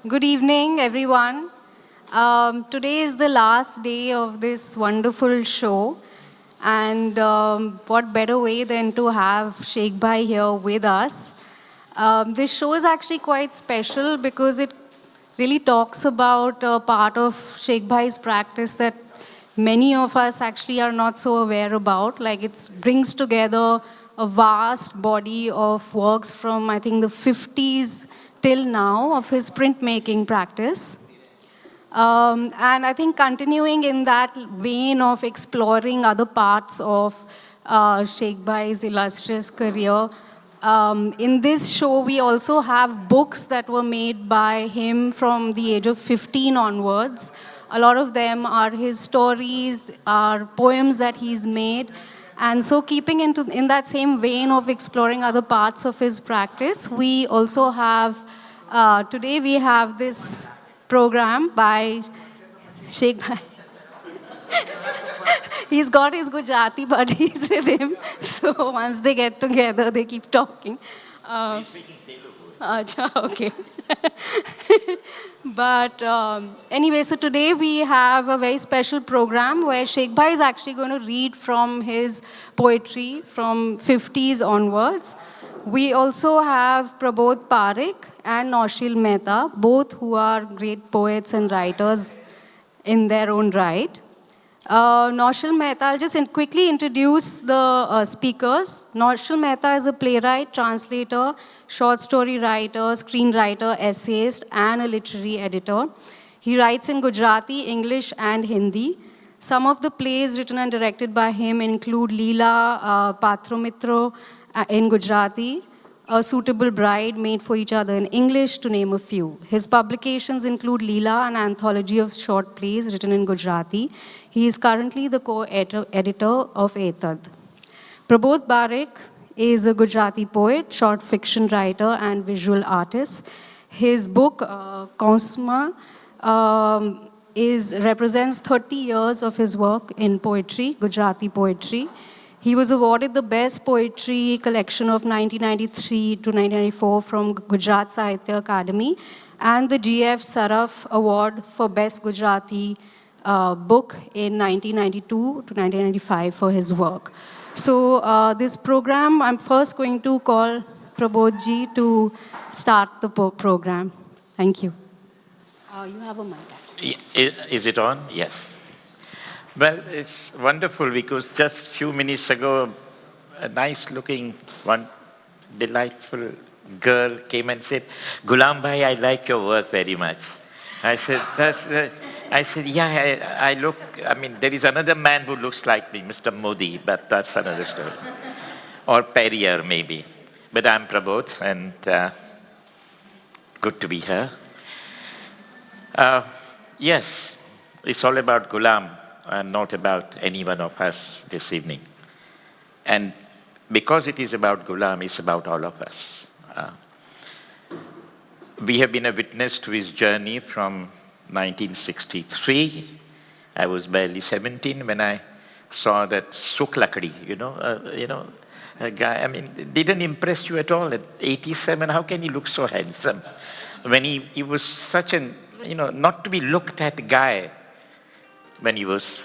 Good evening, everyone. Today is the last day of this wonderful show. And what better way than to have Sheikh Bhai here with us. This show is actually quite special because it really talks about a part of Sheikh Bhai's practice that many of us actually are not so aware about. Like it brings together a vast body of works from, I think, the 50s till now of his printmaking practice. And I think continuing in that vein of exploring other parts of Sheikh Bhai's illustrious career, in this show we also have books that were made by him from the age of 15 onwards. A lot of them are his stories, are poems that he's made. And so keeping in that same vein of exploring other parts of his practice, we also have, today we have this program by Sheikh Bhai. He's got his Gujarati buddies with him, so once they get together, they keep talking. He's speaking Telugu. Okay. But anyway, so today we have a very special program where Sheikh Bhai is actually going to read from his poetry from 50s onwards. We also have Prabodh Parikh and Naushil Mehta, both who are great poets and writers in their own right. Naushil Mehta, I'll just quickly introduce the speakers. Naushil Mehta is a playwright, translator, short story writer, screenwriter, essayist, and a literary editor. He writes in Gujarati, English, and Hindi. Some of the plays written and directed by him include Leela, Patromitro in Gujarati, A Suitable Bride, Made for Each Other in English, to name a few. His publications include Leela, an anthology of short plays written in Gujarati. He is currently the co-editor of ETAD. Prabodh Parikh is a Gujarati poet, short fiction writer, and visual artist. His book, Kaunsman, represents 30 years of his work in poetry, Gujarati poetry. He was awarded the Best Poetry Collection of 1993 to 1994 from Gujarat Sahitya Akademi and the GF Saraf Award for Best Gujarati Book in 1992 to 1995 for his work. So this program, I'm first going to call Prabodhji to start the program. Thank you. You have a mic. Is it on? Yes. Well, it's wonderful because just a few minutes ago, a nice-looking, one delightful girl came and said, "Gulam bhai, I like your work very much." I said, I said, yeah, I look, I mean, there is another man who looks like me, Mr. Modi, but that's another story. Or Perrier, maybe. But I'm Prabodh, and good to be here. Yes, it's all about Gulam, and not about any one of us this evening. And because it is about Gulam, it's about all of us. We have been a witness to his journey from 1963. I was barely 17 when I saw that Sukh Lakdi, a guy, I mean, didn't impress you at all at 87. How can he look so handsome? When he was such an, not to be looked at guy when he was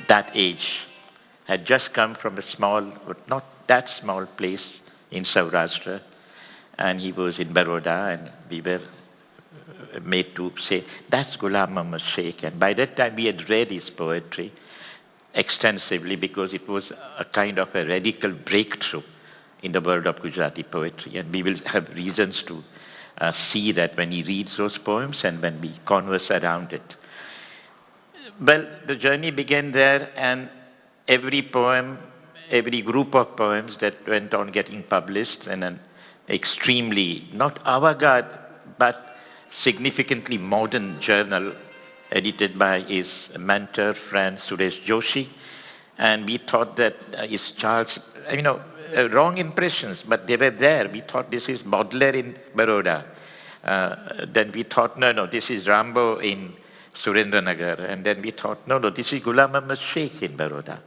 that age. Had just come from a small, but not that small place in Saurashtra. And he was in Baroda, and we were made to say, that's Gulammmohammed Sheikh. And by that time, we had read his poetry extensively because it was a kind of a radical breakthrough in the world of Gujarati poetry. And we will have reasons to see that when he reads those poems and when we converse around it. Well, the journey began there, and every poem, every group of poems that went on getting published in an extremely, not avant-garde, but significantly modern journal edited by his mentor, friend Suresh Joshi. And we thought that is Charles, wrong impressions, but they were there. We thought this is Baudelaire in Baroda. Then we thought, no, this is Rambo in Surendranagar. And then we thought, no, this is Gulammmohammed Sheikh in Baroda.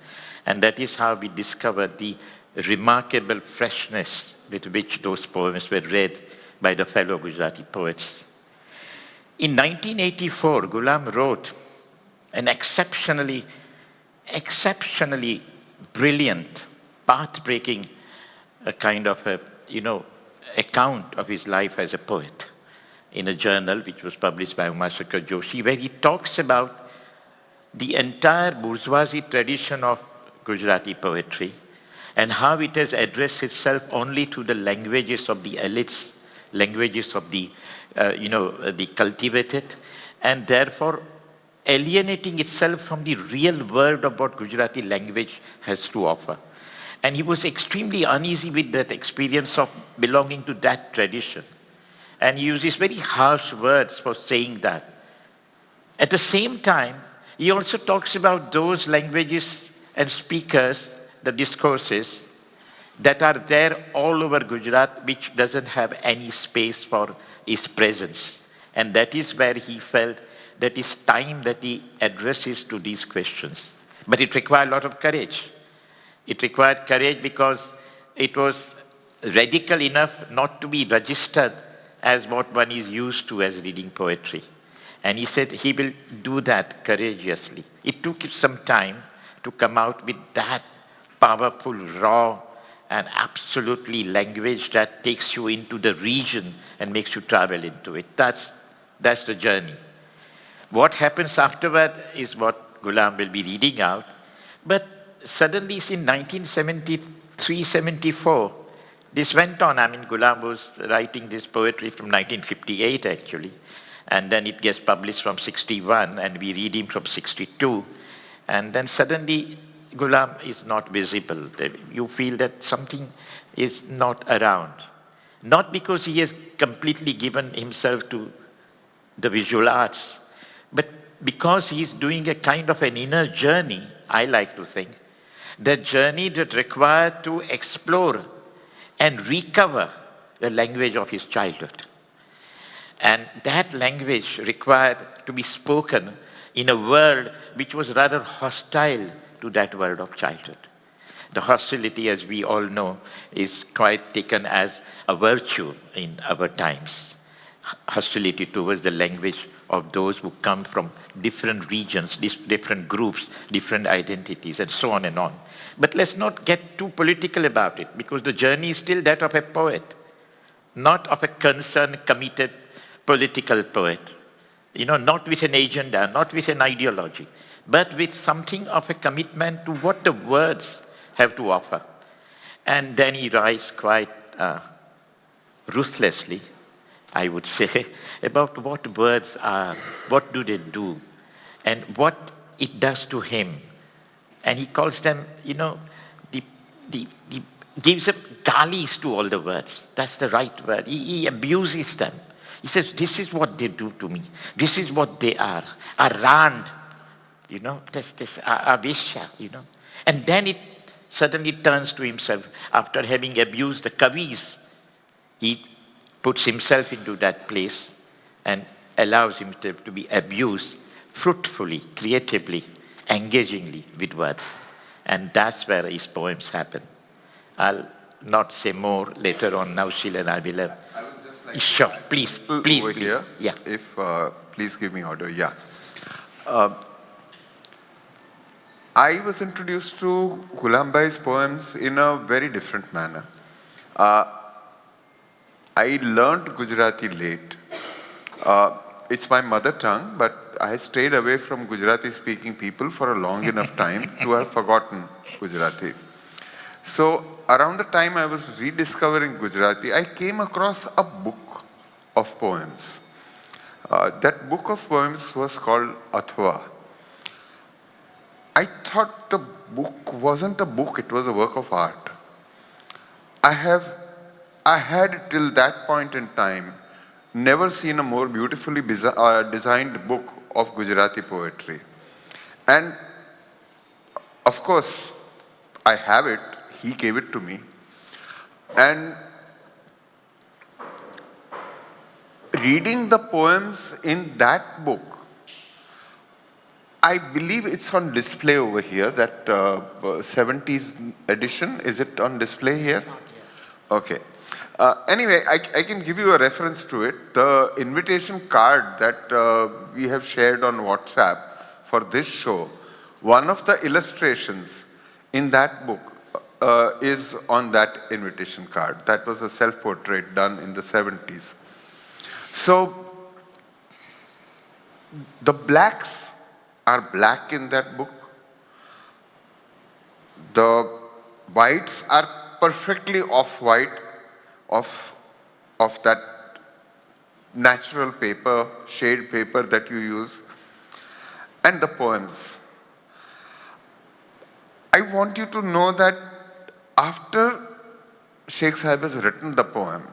And that is how we discovered the remarkable freshness with which those poems were read by the fellow Gujarati poets. In 1984, Gulam wrote an exceptionally brilliant, path-breaking kind of a, account of his life as a poet in a journal which was published by Umashankar Joshi, where he talks about the entire bourgeoisie tradition of Gujarati poetry and how it has addressed itself only to the languages of the elites, languages of the, the cultivated, and therefore alienating itself from the real world of what Gujarati language has to offer. And he was extremely uneasy with that experience of belonging to that tradition. And he uses very harsh words for saying that. At the same time, he also talks about those languages and speakers, the discourses, that are there all over Gujarat, which doesn't have any space for his presence. And that is where he felt that it's time that he addresses to these questions. But it required a lot of courage. It required courage because it was radical enough not to be registered as what one is used to as reading poetry. And he said he will do that courageously. It took some time to come out with that powerful, raw, and absolutely language that takes you into the region and makes you travel into it. That's the journey. What happens afterward is what Gulam will be reading out. But suddenly, in 1973-74, this went on. I mean, Gulam was writing this poetry from 1958, actually. And then it gets published from 61, and we read him from 62. And then suddenly, Gulam is not visible. You feel that something is not around. Not because he has completely given himself to the visual arts, but because he's doing a kind of an inner journey, I like to think, that journey that required to explore and recover the language of his childhood. And that language required to be spoken in a world which was rather hostile to that world of childhood. The hostility, as we all know, is quite taken as a virtue in our times. Hostility towards the language of those who come from different regions, different groups, different identities, and so on and on. But let's not get too political about it, because the journey is still that of a poet, not of a concerned, committed political poet. Not with an agenda, not with an ideology, but with something of a commitment to what the words have to offer. And then he writes quite ruthlessly, I would say, about what words are, what do they do, and what it does to him. And he calls them, he gives up galis to all the words. That's the right word. He abuses them. He says, this is what they do to me. This is what they are. A rand, this avishya, And then it suddenly turns to himself. After having abused the kavis, he puts himself into that place and allows himself to be abused fruitfully, creatively, engagingly with words. And that's where his poems happen. I'll not say more later on. Naushil and I will have... I would just like sure, please. Here, Yeah. If, please give me order, yeah. I was introduced to Gulam Bhai's poems in a very different manner. I learned Gujarati late. It's my mother tongue, but I stayed away from Gujarati-speaking people for a long enough time to have forgotten Gujarati. So around the time I was rediscovering Gujarati, I came across a book of poems. That book of poems was called Athwa. I thought the book wasn't a book, it was a work of art. I had till that point in time never seen a more beautifully designed book of Gujarati poetry. And of course, I have it, he gave it to me. And reading the poems in that book, I believe it's on display over here, that 70s edition. Is it on display here? Okay. Anyway, I can give you a reference to it. The invitation card that we have shared on WhatsApp for this show, one of the illustrations in that book is on that invitation card. That was a self-portrait done in the 70s. So, the blacks are black in that book. The whites are perfectly off-white of that natural paper, shade paper that you use. And the poems. I want you to know that after Sheikh Sahib has written the poem,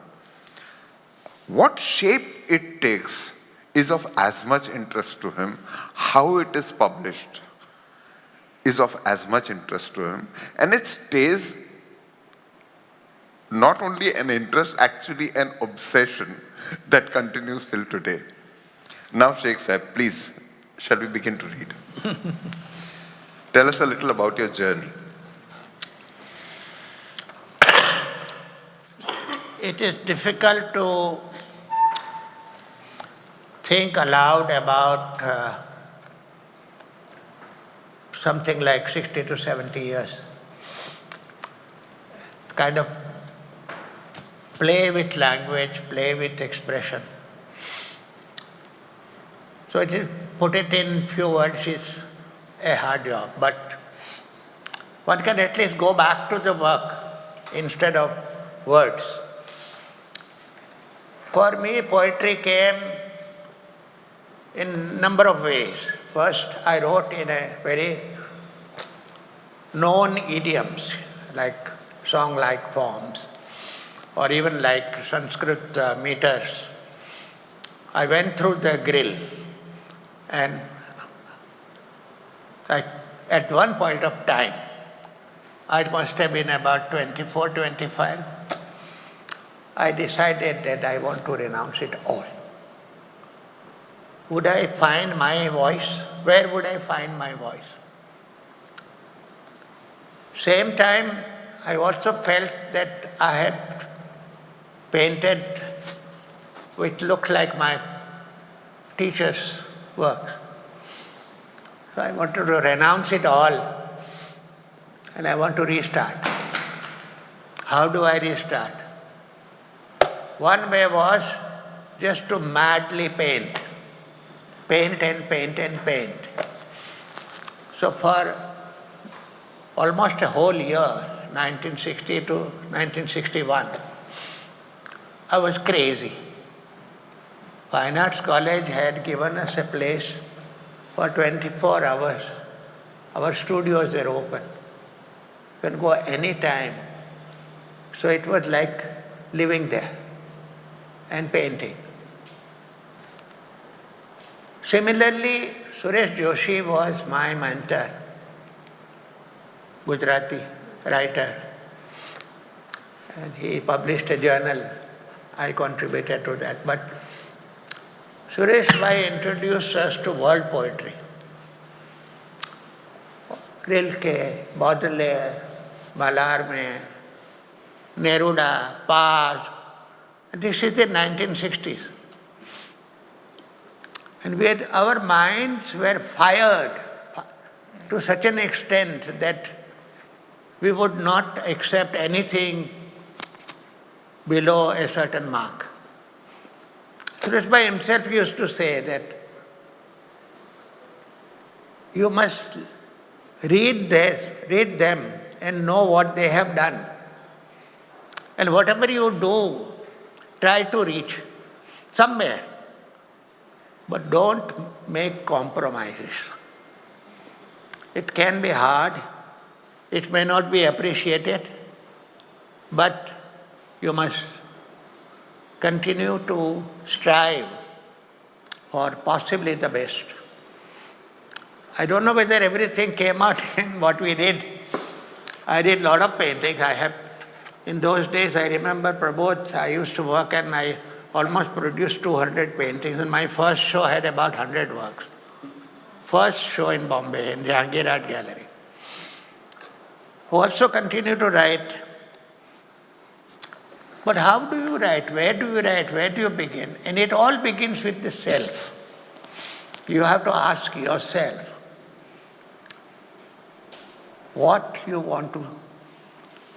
what shape it takes is of as much interest to him. How it is published is of as much interest to him. And it stays not only an interest, actually an obsession that continues till today. Now, Sheikh Sahib, please, shall we begin to read? Tell us a little about your journey. It is difficult to think aloud about something like 60 to 70 years. Kind of play with language, play with expression. So put it in few words is a hard job, but one can at least go back to the work instead of words. For me, poetry came in number of ways. First, I wrote in a very known idioms, like song-like forms, or even like Sanskrit meters. I went through the grill, and at one point of time, I must have been about 24, 25, I decided that I want to renounce it all. Would I find my voice? Where would I find my voice? Same time, I also felt that I had painted which looked like my teacher's work. So I wanted to renounce it all and I want to restart. How do I restart? One way was just to madly paint. Paint and paint and paint. So for almost a whole year, 1960 to 1961, I was crazy. Fine Arts College had given us a place for 24 hours. Our studios were open. You can go any time. So it was like living there and painting. Similarly, Suresh Joshi was my mentor, Gujarati writer. And he published a journal. I contributed to that. But Suresh Bhai introduced us to world poetry. Rilke, Baudelaire, Mallarmé, Neruda, Paz. This is the 1960s. And our minds were fired to such an extent that we would not accept anything below a certain mark. Suresh Bhai himself used to say that you must read them and know what they have done. And whatever you do, try to reach somewhere. But don't make compromises. It can be hard, it may not be appreciated, but you must continue to strive for possibly the best. I don't know whether everything came out in what we did. I did a lot of paintings. In those days, I remember Prabodh, I used to work and I almost produced 200 paintings, and my first show had about 100 works. First show in Bombay, in JNAF Gallery. Who also continued to write. But how do you write? Where do you write? Where do you begin? And it all begins with the self. You have to ask yourself what you want to,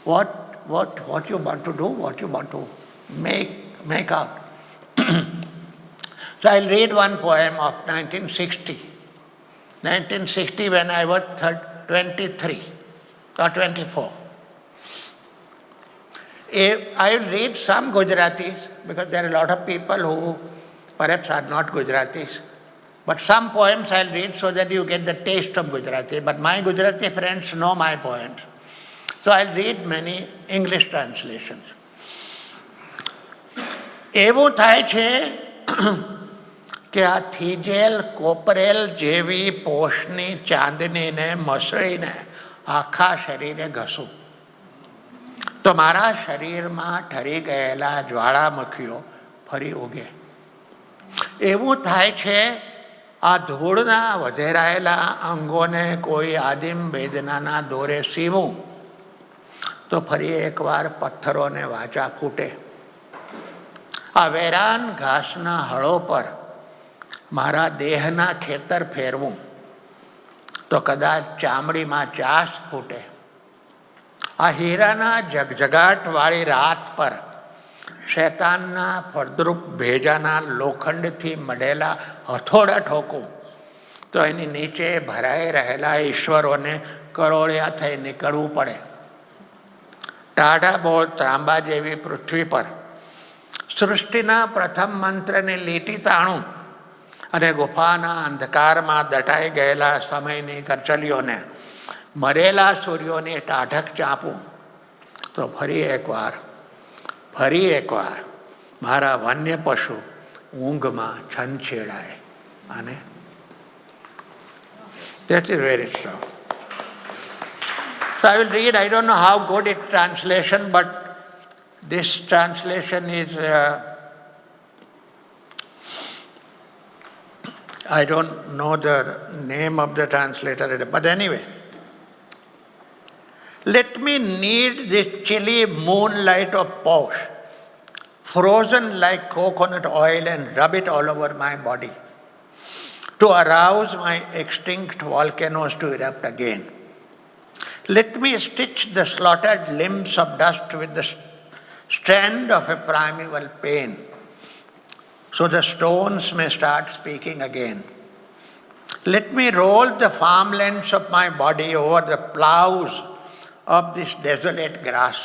what you want to do, what you want to make out. So I'll read one poem of 1960. 1960 when I was 23 or 24. I will read some Gujaratis because there are a lot of people who perhaps are not Gujaratis. But some poems I'll read so that you get the taste of Gujarati. But my Gujarati friends know my poems. So I'll read many English translations. એવું થાય છે કે આ થીજેલ કોપરેલ જેવી પોષની ચાંદનીને મસળીને આખા શરીરે ઘસું તો મારા શરીરમાં ઠરી ગયેલા જ્વાળામુખીઓ ફરી ઉગે. એવું થાય છે આ ધૂળના વધેરાયેલા અંગોને કોઈ આદિમ વેદનાના દોરે સીવું તો ફરી એકવાર પથ્થરોને વાચા ફૂટે. આ વેરાન ઘાસના હળો પર મારા દેહના ખેતર ફેરવું તો કદાચ ચામડીમાં ચાસ ફૂટે. આ હીરાના જગજગાટવાળી રાત પર શૈતાનના ફળદ્રુપ ભેજાના લોખંડથી મઢેલા હથોડા ઠોકું તો એની નીચે ભરાઈ રહેલા ઈશ્વરોને કરોળિયા થઈ નીકળવું પડે. ટાઢા બોળ ત્રાંબા જેવી પૃથ્વી પર સૃષ્ટિના પ્રથમ મંત્રને લીટી તાણું અને ગુફાના અંધકારમાં દટાઈ ગયેલા સમયની કરચલીઓને મરેલા સૂર્યોને ટાઢક ચાંપું તો ફરી એકવાર મારા વન્ય પશુ ઊંઘમાં છંછેડાય. અને that is very strong. So I will read, I don't know how good it's translation, but this translation is, I don't know the name of the translator, but anyway. Let me knead this chilly moonlight of posh, frozen like coconut oil, and rub it all over my body to arouse my extinct volcanoes to erupt again. Let me stitch the slaughtered limbs of dust with the strand of a primeval pain, so the stones may start speaking again. Let me roll the farmlands of my body over the ploughs of this desolate grass,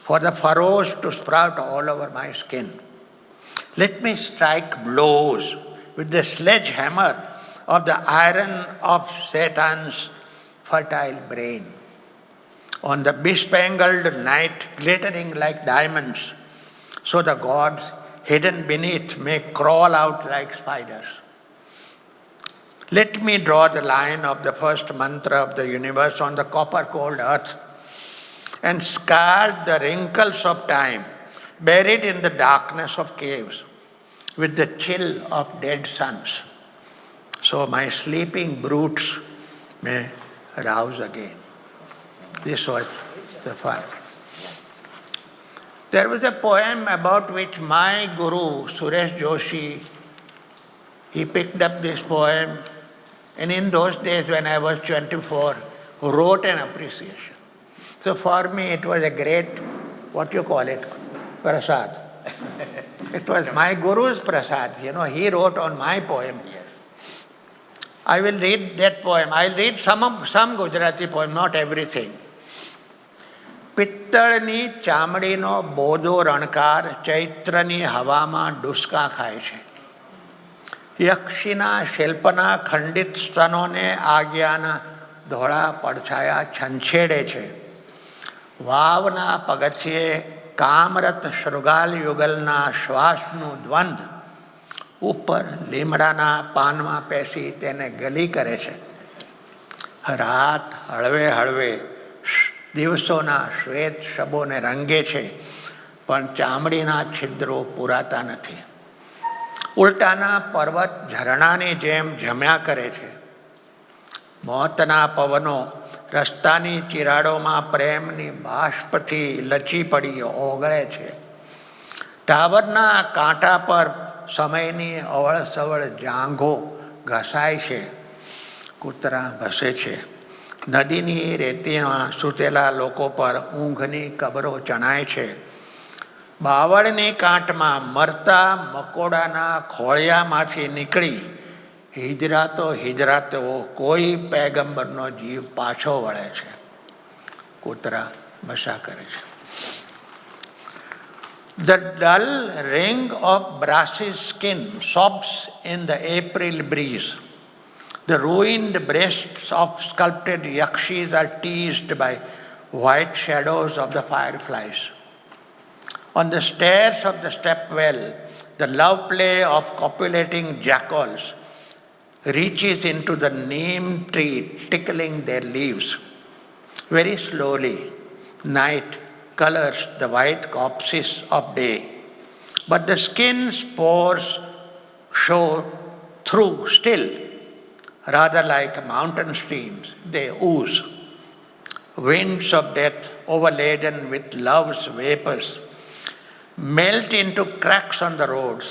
for the furrows to sprout all over my skin. Let me strike blows with the sledgehammer of the iron of Satan's fertile brain on the bespangled night glittering like diamonds, so the gods hidden beneath may crawl out like spiders. Let me draw the line of the first mantra of the universe on the copper-cold earth and scald the wrinkles of time buried in the darkness of caves with the chill of dead suns, so my sleeping brutes may rouse again. This was the first. There was a poem about which my guru, Suresh Joshi, he picked up this poem, and in those days when I was 24, wrote an appreciation. So for me it was a great, what you call it, prasad. It was my guru's prasad, he wrote on my poem. I will read that poem. I will read some Gujarati poem, not everything. પિત્તળની ચામડીનો બોધો રણકાર ચૈત્રની હવામાં ડુસકા ખાય છે. યક્ષીના શિલ્પના ખંડિત સ્તનોને આજ્ઞાના ધોળા પડછાયા છંછેડે છે. વાવના પગથિયે કામરત શૃગાલ યુગલના શ્વાસનું દ્વંદ ઉપર લીમડાના પાનમાં પેસી તેને ગલી કરે છે. રાત હળવે હળવે દિવસોના શ્વેત શબોને રંગે છે, પણ ચામડીના છિદ્રો પૂરાતા નથી. ઉલટાના પર્વત ઝરણાની જેમ જમ્યા કરે છે. મોતના પવનો રસ્તાની ચિરાડોમાં પ્રેમની બાષ્પથી લચી પડી ઓગળે છે. ટાવરના કાંટા પર સમયની અવળસવળ જાંઘો ઘસાય છે. કૂતરા ભસે છે. નદીની રેતીમાં સૂતેલા લોકો પર ઊંઘની કબરો ચણાય છે. બાવળની કાંટમાં મરતા મકોડાના ખોળિયામાંથી નીકળી હિજરાતો કોઈ પૈગંબરનો જીવ પાછો વળે છે. કૂતરા બસા કરે છે. The dull ring of brassy skin sobs in the April breeze. The ruined breasts of sculpted yakshis are teased by white shadows of the fireflies. On the stairs of the stepwell, the love play of copulating jackals reaches into the neem tree, tickling their leaves. Very slowly, night colors the white corpses of day, but the skin's pores show through still. Rather like mountain streams, they ooze. Winds of death overladen with love's vapors melt into cracks on the roads.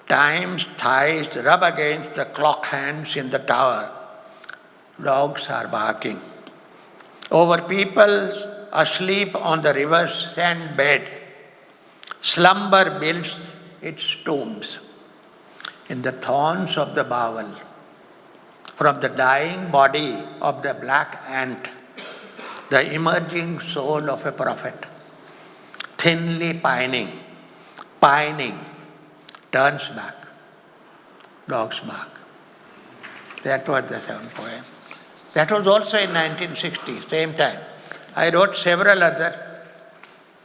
Time's thighs rub against the clock hands in the tower. Dogs are barking. Over people asleep on the river's sand bed, slumber builds its tombs. In the thorns of the bowel, from the dying body of the black ant, the emerging soul of a prophet, thinly pining, turns back. Dogs bark. That was the seventh poem. That was also in 1960, same time. I wrote several other.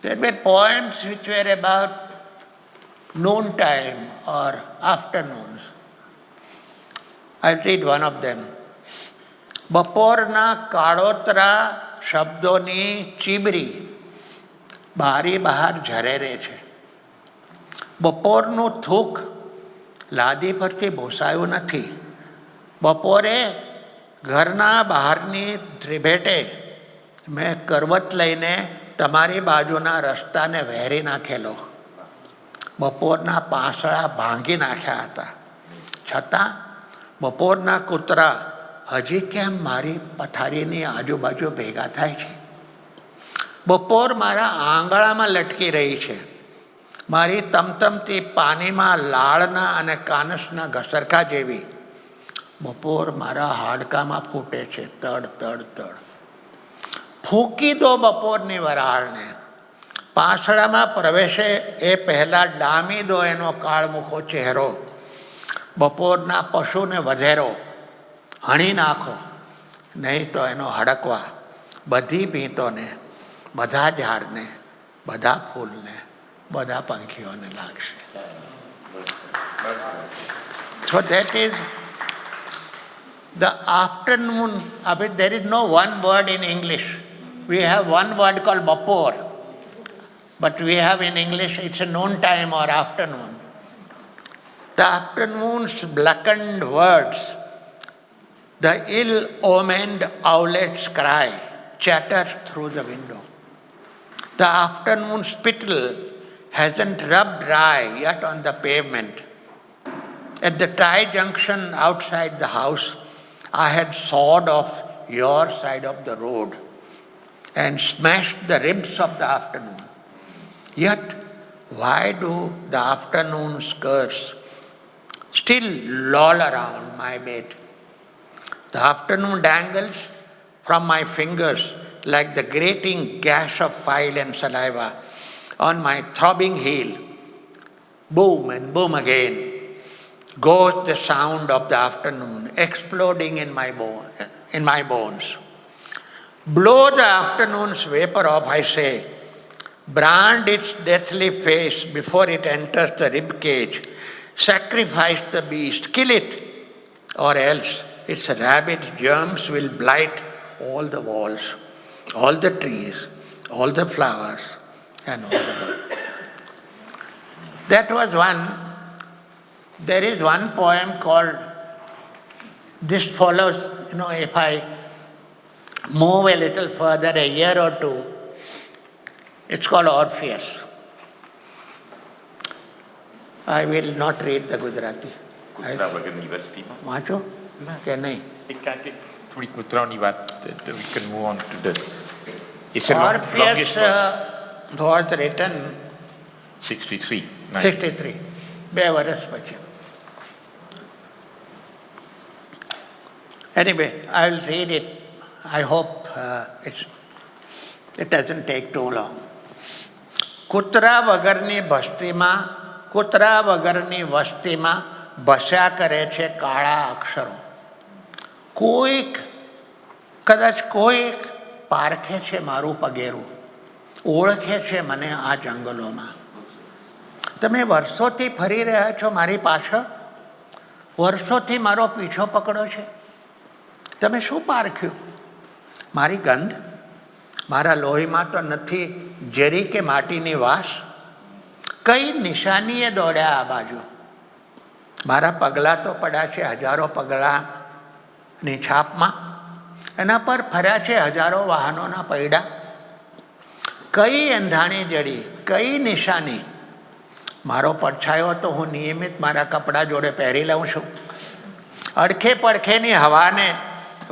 There were poems which were about noontime or afternoons. I'll read one of them. બપોરના કાળોતરા શબ્દોની ચીબરી બારી બહાર ઝરેરે છે. બપોરનું થૂક લાદી પરથી ભૂસાયું નથી. બપોરે ઘરના બહારની ત્રિભેટે મેં કરવત લઈને તમારી બાજુના રસ્તાને વહેરી નાખેલો. બપોરના પાંસળા ભાંગી નાખ્યા હતા. છતાં બપોરના કૂતરા હજી કેમ મારી પથારીની આજુબાજુ ભેગા થાય છે? બપોર મારા આંગળામાં લટકી રહી છે. મારી તમતમતી પાણીમાં લાળના અને કાનસના ઘસરખા જેવી. બપોર મારા હાડકામાં ફૂટે છે તડ તડ તડ. ફૂંકી દો બપોરની વરાળને. પાંસળામાં પ્રવેશે એ પહેલાં ડામી દો એનો કાળમુખો ચહેરો. બપોરના પશુને વધેરો, હણી નાખો, નહીં તો એનો હડકવા બધી ભીંતોને, બધા ઝાડને, બધા ફૂલને, બધા પંખીઓને લાગશે. So that is the afternoon. There is no one word in English. We have one word called bapor, but we have in English it's a noon time or afternoon. The afternoon's blackened words, the ill-omened owlet's cry, chatters through the window. The afternoon spittle hasn't rubbed dry yet on the pavement. At the tri-junction outside the house, I had sawed off your side of the road and smashed the ribs of the afternoon. Yet, why do the afternoon's curse still loll around my bed? The afternoon dangles from my fingers like the grating gash of file and saliva on my throbbing heel. Boom and boom again goes the sound of the afternoon exploding in my bones. Blow the afternoon's vapor off, I say. Brand its deathly face before it enters the rib cage. Sacrifice the beast, kill it, or else its rabid germs will blight all the walls, all the trees, all the flowers, and all the birds. That was one. There is one poem called, this follows, if I move a little further, a year or two, it's called Orpheus. I will not read the Gujarati. કૂતરા વગરની વસ્તીમાં વાંચો કે નહીં? થોડી કૂતરાઓની વાત, we can move on to the... It's a longest Orpheus one. was written 63. 63, 2 વર્ષ પછી. Anyway, I will read it. I hope it doesn't take too long. કૂતરા વગરની વસ્તીમાં ભસ્યા કરે છે કાળા અક્ષરો. કદાચ કોઈક પારખે છે મારું પગેરું, ઓળખે છે મને આ જંગલોમાં. તમે વર્ષોથી ફરી રહ્યા છો મારી પાછળ, વર્ષોથી મારો પીછો પકડો છે. તમે શું પારખ્યું? મારી ગંધ? મારા લોહીમાં તો નથી ઝેરી કે માટીની વાસ? કઈ નિશાનીએ દોડ્યા આ બાજુ? મારા પગલાં તો પડ્યા છે હજારો પગલાંની છાપમાં, એના પર ફર્યા છે હજારો વાહનોના પૈડા. કઈ એંધાણી જડી, કઈ નિશાની? મારો પડછાયો તો હું નિયમિત મારા કપડાં જોડે પહેરી લઉં છું. અડખે પડખેની હવાને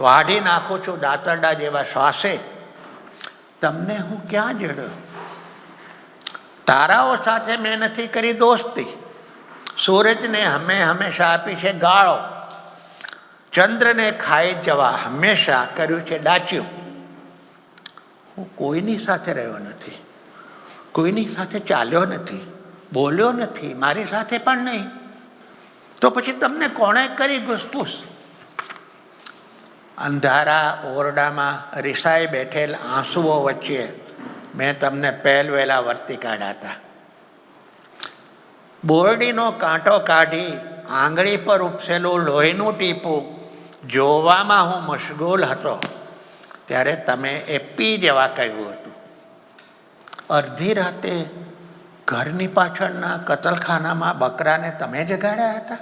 વાઢી નાખું છું દાંતરડા જેવા શ્વાસે. તમને હું ક્યાં જડ્યો? તારાઓ સાથે મેં નથી કરી દોસ્તી, સૂરજને હંમેશા આપી છે ગાળો, ચંદ્રને ખાઈ જવા હંમેશા કર્યું છે ડાચ્યું. હું કોઈની સાથે રહ્યો નથી, કોઈની સાથે ચાલ્યો નથી, બોલ્યો નથી, મારી સાથે પણ નહીં. તો પછી તમને કોણે કરી ઘૂસપૂસ? અંધારા ઓરડામાં રિસાઈ બેઠેલ આંસુઓ વચ્ચે મેં તમને પહેલવેલા વર્તી કાઢ્યા હતા. બોરડીનો કાંટો કાઢી આંગળી પર ઉપસેલું લોહીનું ટીપું જોવામાં હું મશગુલ હતો ત્યારે તમે એપી જેવા કહ્યું હતું. અડધી રાતે ઘરની પાછળના કતલખાનામાં બકરાને તમે જગાડ્યા હતા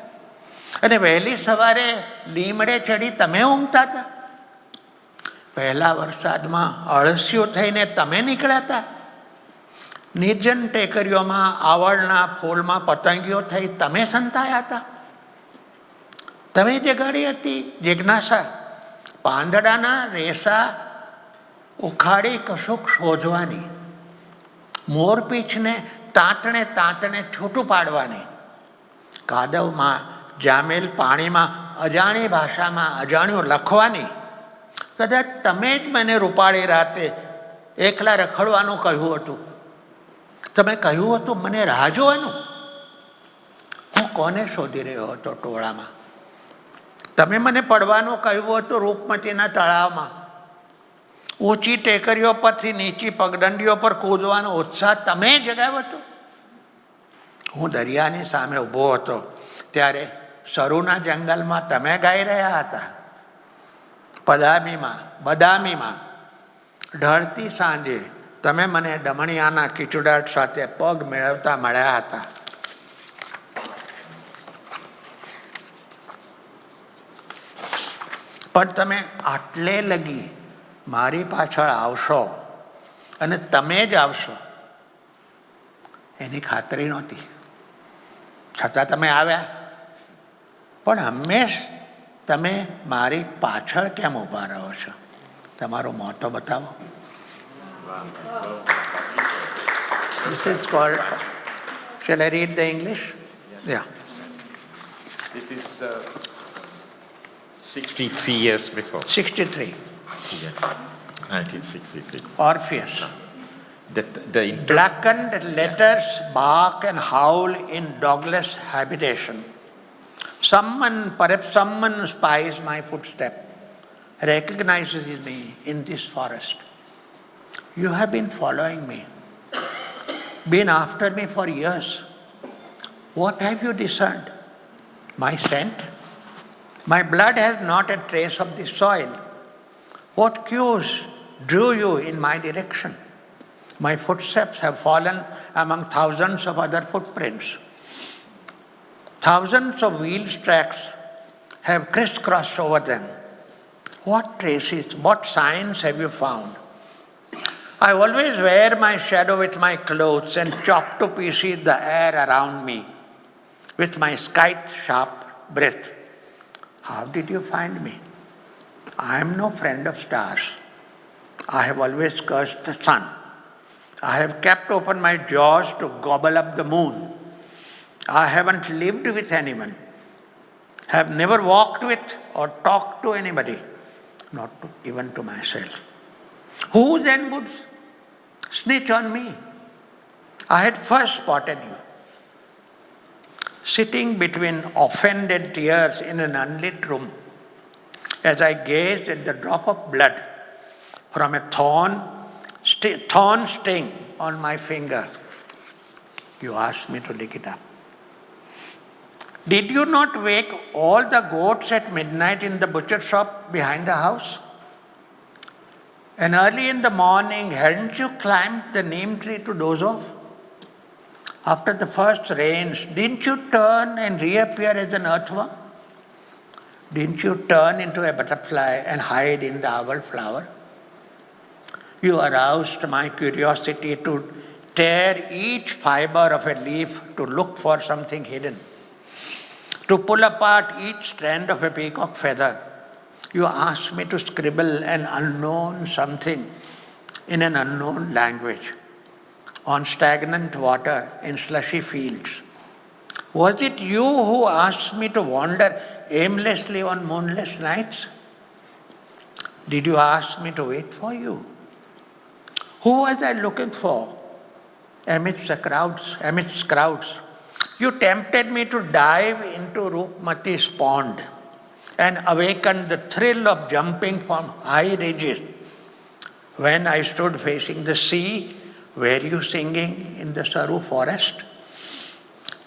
અને વહેલી સવારે લીમડે ચડી તમે ઊંઘતા હતા. પહેલા વરસાદમાં અળસિયું થઈને તમે નીકળ્યા હતા. નિર્જન ટેકરીઓમાં આવળના ફૂલમાં પતંગીઓ થઈ તમે સંતાયા હતા. તમે જગાડી હતી જિજ્ઞાસા, પાંદડાના રેસા ઉખાડી કશુંક શોધવાની, મોરપીંછને તાંતણે છૂટું પાડવાની, કાદવમાં જામેલ પાણીમાં અજાણી ભાષામાં અજાણ્યું લખવાની. કદાચ તમે જ મને રૂપાળી રાતે એકલા રખડવાનું કહ્યું હતું. તમે કહ્યું હતું મને રાહ જોવાનું. હું કોને શોધી રહ્યો હતો ટોળામાં? તમે મને પડવાનું કહ્યું હતું રૂપમતીના તળાવમાં. ઊંચી ટેકરીઓ પરથી નીચી પગદંડીઓ પર કૂદવાનો ઉત્સાહ તમે જગાવ્યો હતો. હું દરિયાની સામે ઊભો હતો ત્યારે સરુના જંગલમાં તમે ગાઈ રહ્યા હતા. બદામીમાં ઢળતી સાંજે તમે મને ડમણિયાના કીચુડાટ સાથે પગ મેળવતા મળ્યા હતા. પણ તમે આટલે લગી મારી પાછળ આવશો અને તમે જ આવશો એની ખાતરી નહોતી. છતાં તમે આવ્યા. પણ હંમેશ તમે મારી પાછળ કેમ ઊભા રહો છો? તમારું મોં તો બતાવો. This is called, shall I read the English? Yeah. This is 63 years before. 63. Yes, 1963. Orpheus. The Blackened letters bark and howl in dogless habitation. Perhaps someone spies my footstep, recognizes me in this forest. You have been following me, been after me for years. What have you discerned? My scent? My blood has not a trace of the soil. What cues drew you in my direction? My footsteps have fallen among thousands of other footprints. Thousands of wheel tracks have crisscrossed over them. What traces, what signs have you found? I always wear my shadow with my clothes and chop to pieces the air around me with my scythe-sharp breath. How did you find me? I am no friend of stars. I have always cursed the sun. I have kept open my jaws to gobble up the moon. I haven't lived with anyone, have never walked with or talked to anybody, even to myself. Who then would snitch on me? I had first spotted you, sitting between offended tears in an unlit room, as I gazed at the drop of blood from a thorn sting on my finger. You asked me to lick it up. Did you not wake all the goats at midnight in the butcher shop behind the house? And early in the morning, hadn't you climbed the neem tree to doze off? After the first rains, didn't you turn and reappear as an earthworm? Didn't you turn into a butterfly and hide in the owl flower? You aroused my curiosity to tear each fiber of a leaf to look for something hidden, to pull apart each strand of a peacock feather. You asked me to scribble an unknown something in an unknown language on stagnant water in slushy fields. Was it you who asked me to wander aimlessly on moonless nights? Did you ask me to wait for you? Who was I looking for amidst crowds? You tempted me to dive into Rupmati's pond and awakened the thrill of jumping from high ridges. When I stood facing the sea, were you singing in the Saru forest?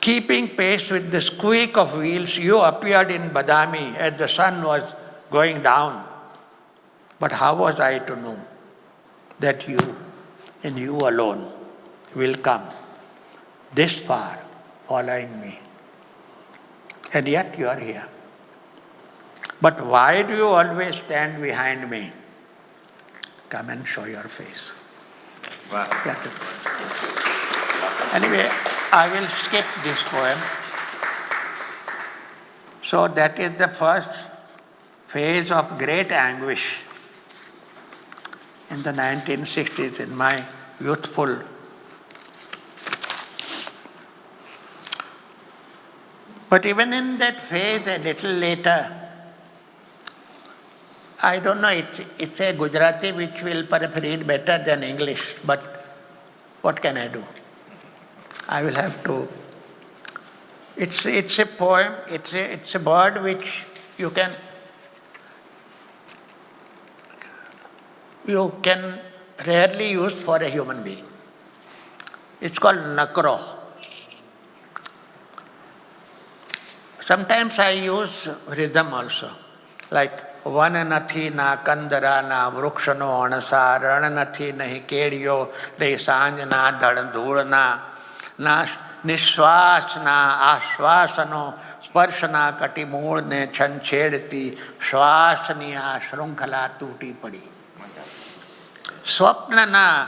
Keeping pace with the squeak of wheels, you appeared in Badami as the sun was going down. But how was I to know that you, and you alone, will come this far following me? And yet you are here. But why do you always stand behind me? Come and show your face. Wow. Anyway, I will skip this poem. So that is the first phase of great anguish in the 1960s, in my youthful. But even in that phase, a little later, I don't know, it's a Gujarati which will perhaps read better than English, but what can I do? I will have to. It's a poem, it's a bird which you can rarely use for a human being. It's called nakro. Sometimes I use rhythm also, like one નથી ના કંદરા ના વૃક્ષનો અણસા રણ નથી નહીં કેડિયો રે સાંજના ધૂળના ના નિશ્વાસના આશ્વાસનો સ્પર્શના કટિમૂળને છંછેડતી શ્વાસની આ શૃંખલા તૂટી પડી. સ્વપ્નના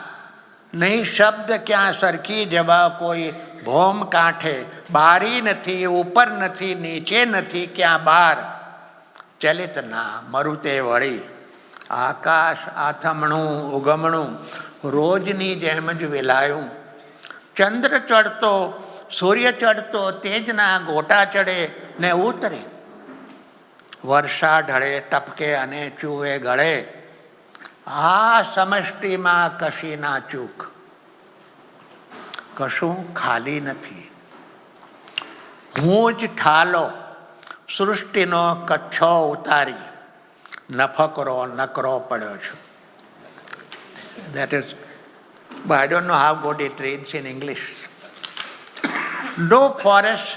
નહીં શબ્દ ક્યાં સરખી જવા કોઈ ભોમ કાંઠે બારી નથી ઉપર નથી નીચે નથી ક્યાં બાર ચલિત ના મરુતે વળી આકાશ આથમણું ઉગમણું રોજની જેમ જ વેલાયું. ચંદ્ર ચડતો સૂર્ય ચડતો તેજના ગોટા ચડે ને ઉતરે. વર્ષા ઢળે ટપકે અને ચૂવે ગળે. આ સમષ્ટિમાં કશી ના ચૂક. કશું ખાલી નથી. હું જ ઠાલો સૃષ્ટિનો કચ્છો ઉતારી નફકરો નકરો પડ્યો છું. That is, but I don't know how good it reads in English. No forest,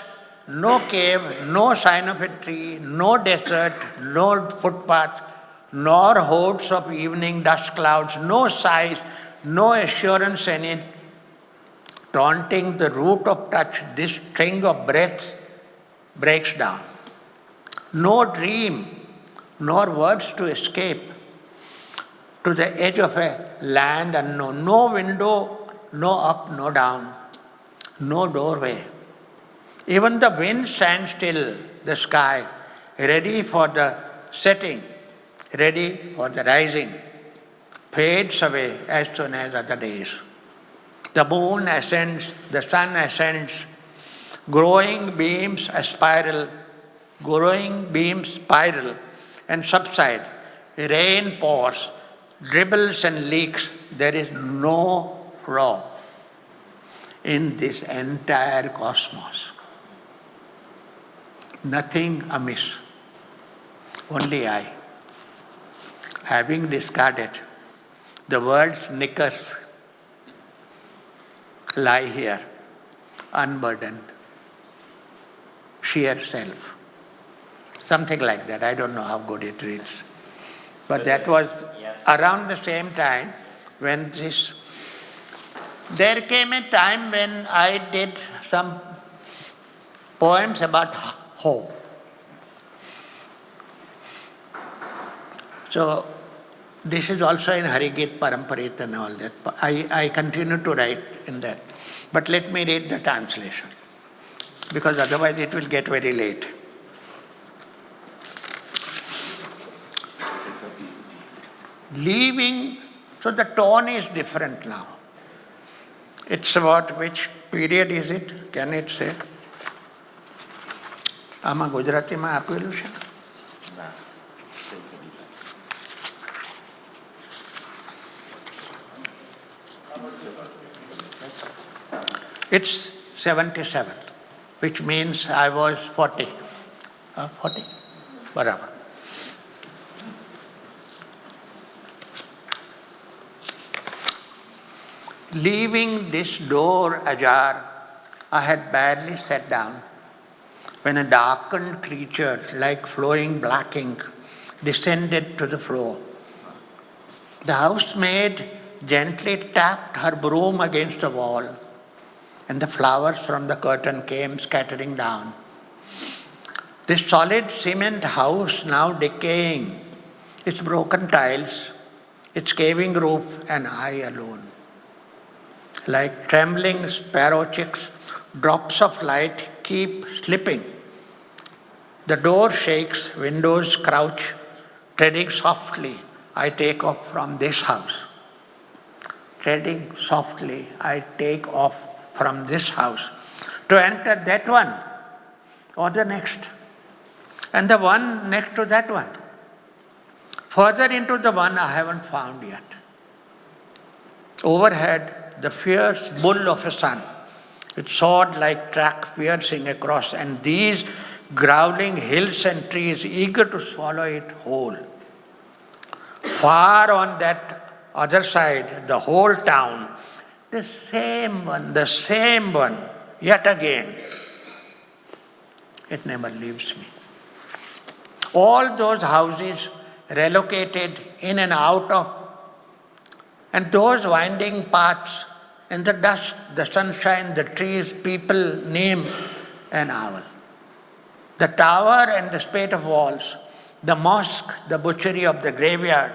no cave, no sign of a tree, no desert, no footpath, nor hordes of evening dust clouds, no sighs, no assurance in it. Taunting the root of touch, this string of breaths breaks down. No dream, nor words to escape to the edge of a land unknown. No window, no up, no down, no doorway. Even the wind stands still, the sky, ready for the setting, ready for the rising, fades away as soon as other days. The moon ascends, the sun ascends, growing beams spiral and subside. Rain pours, dribbles and leaks. There is no flaw in this entire cosmos. Nothing amiss. Only I, having discarded the world's knickers, lie here, unburdened, sheer self. Something like that. I don't know how good it reads. But that was around the same time when this... There came a time when I did some poems about home. So this is also in Harigit, Paramparit and all that. I continue to write in that. But let me read the translation, because otherwise it will get very late. Leaving, so the tone is different now. It's about which period is it? Can it say? આમાં ગુજરાતીમાં આપેલું છે? It's 77, which means I was 40. 40? બરાબર. Leaving this door ajar, I had barely sat down when a darkened creature like flowing black ink descended to the floor. The housemaid gently tapped her broom against the wall, and the flowers from the curtain came scattering down. This solid cement house now decaying, its broken tiles, its caving roof, and I alone. Like trembling sparrow chicks, drops of light keep slipping. The door shakes, windows crouch, treading softly, I take off from this house. Treading softly, I take off from this house to enter that one or the next, and the one next to that one, further into the one I haven't found yet. Overhead, the fierce bull of a sun, with sword-like track piercing across, and these growling hills and trees eager to swallow it whole. Far on that other side, the whole town, the same one, yet again. It never leaves me. All those houses relocated in and out of, and those winding paths, and the dust, the sunshine, the trees, people, neem, and owl. The tower and the spate of walls, the mosque, the butchery of the graveyard,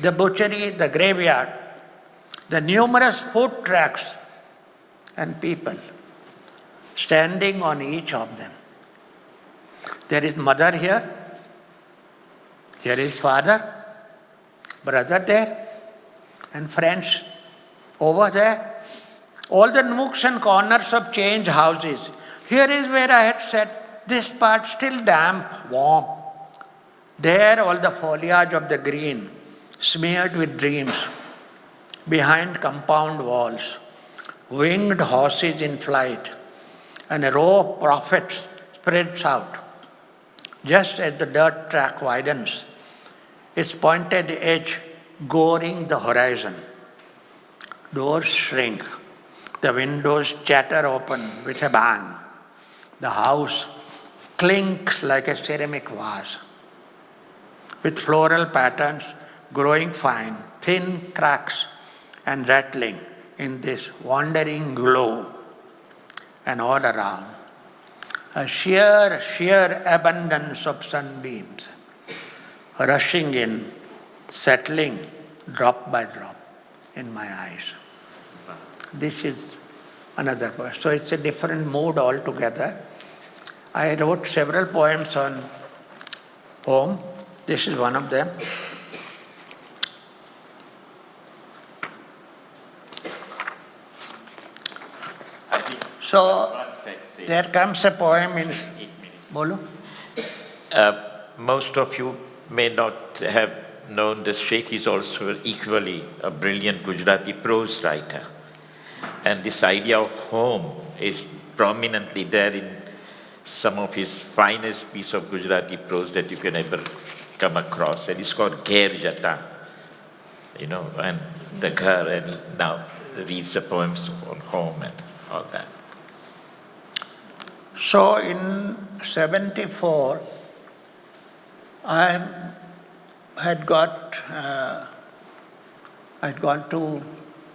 the butchery, the graveyard, the numerous foot tracks and people standing on each of them. There is mother here, here is father, brother there, and friends over there. All the nooks and corners of changed houses. Here is where I had said, this part still damp, warm. There all the foliage of the green, smeared with dreams. Behind compound walls, winged horses in flight, and a row of prophets spreads out. Just as the dirt track widens, its pointed edge goring the horizon. Doors shrink, the windows chatter open with a bang. The house clinks like a ceramic vase, with floral patterns growing fine, thin cracks and rattling in this wandering glow. And all around, a sheer abundance of sunbeams, rushing in, settling drop by drop in my eyes. This is another poem. So it's a different mood altogether. I wrote several poems on home. This is one of them. So there comes a poem in... Bolo? Most of you may not have known that Sheikh is also equally a brilliant Gujarati prose writer. And this idea of home is prominently there in some of his finest piece of Gujarati prose that you can ever come across. And it's called Ghair Jata, and the ghar, and now reads the poems on home and all that. So in 74, I'd gone to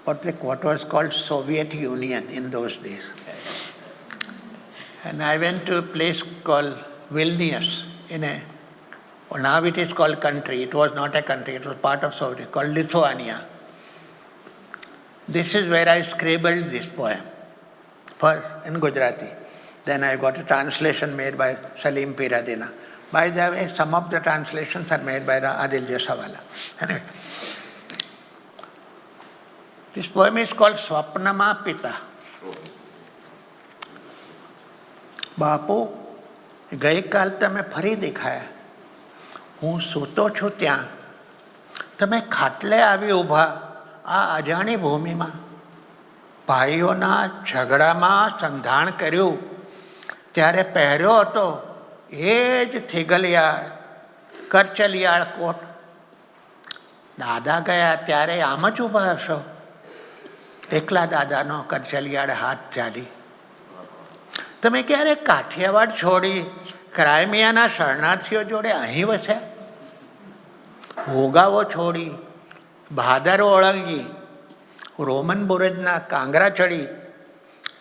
what was called Soviet Union in those days. And I went to a place called Vilnius now it is called country. It was not a country, it was part of Soviet, called Lithuania. This is where I scribbled this poem, first in Gujarati. Then I got a translation made by Salim Piradina. By the way, some of the translations are made by Adil Jasawala. Anyway, this poem is called Swapnama Pita. બાપુ ગઈકાલ તમે ફરી દેખાયા. હું સૂતો છું ત્યાં, તમે ખાટલે આવી ઊભા આ અજાણી ભૂમિમાં. ભાઈઓના ઝઘડામાં સંધાણ કર્યું ત્યારે પહેર્યો હતો એ જ થેગલિયાળ કરચલિયાળ કોટ. દાદા ગયા ત્યારે આમ જ ઊભા હશો. એકલા દાદાનો કરચલિયાળ હાથ ચાલી. તમે ક્યારે કાઠિયાવાડ છોડી ક્રાઇમિયાના શરણાર્થીઓ જોડે અહીં વસ્યા? ભોગાવો છોડી ભાદરો ઓળંગી રોમન બુરજના કાંગરા ચડી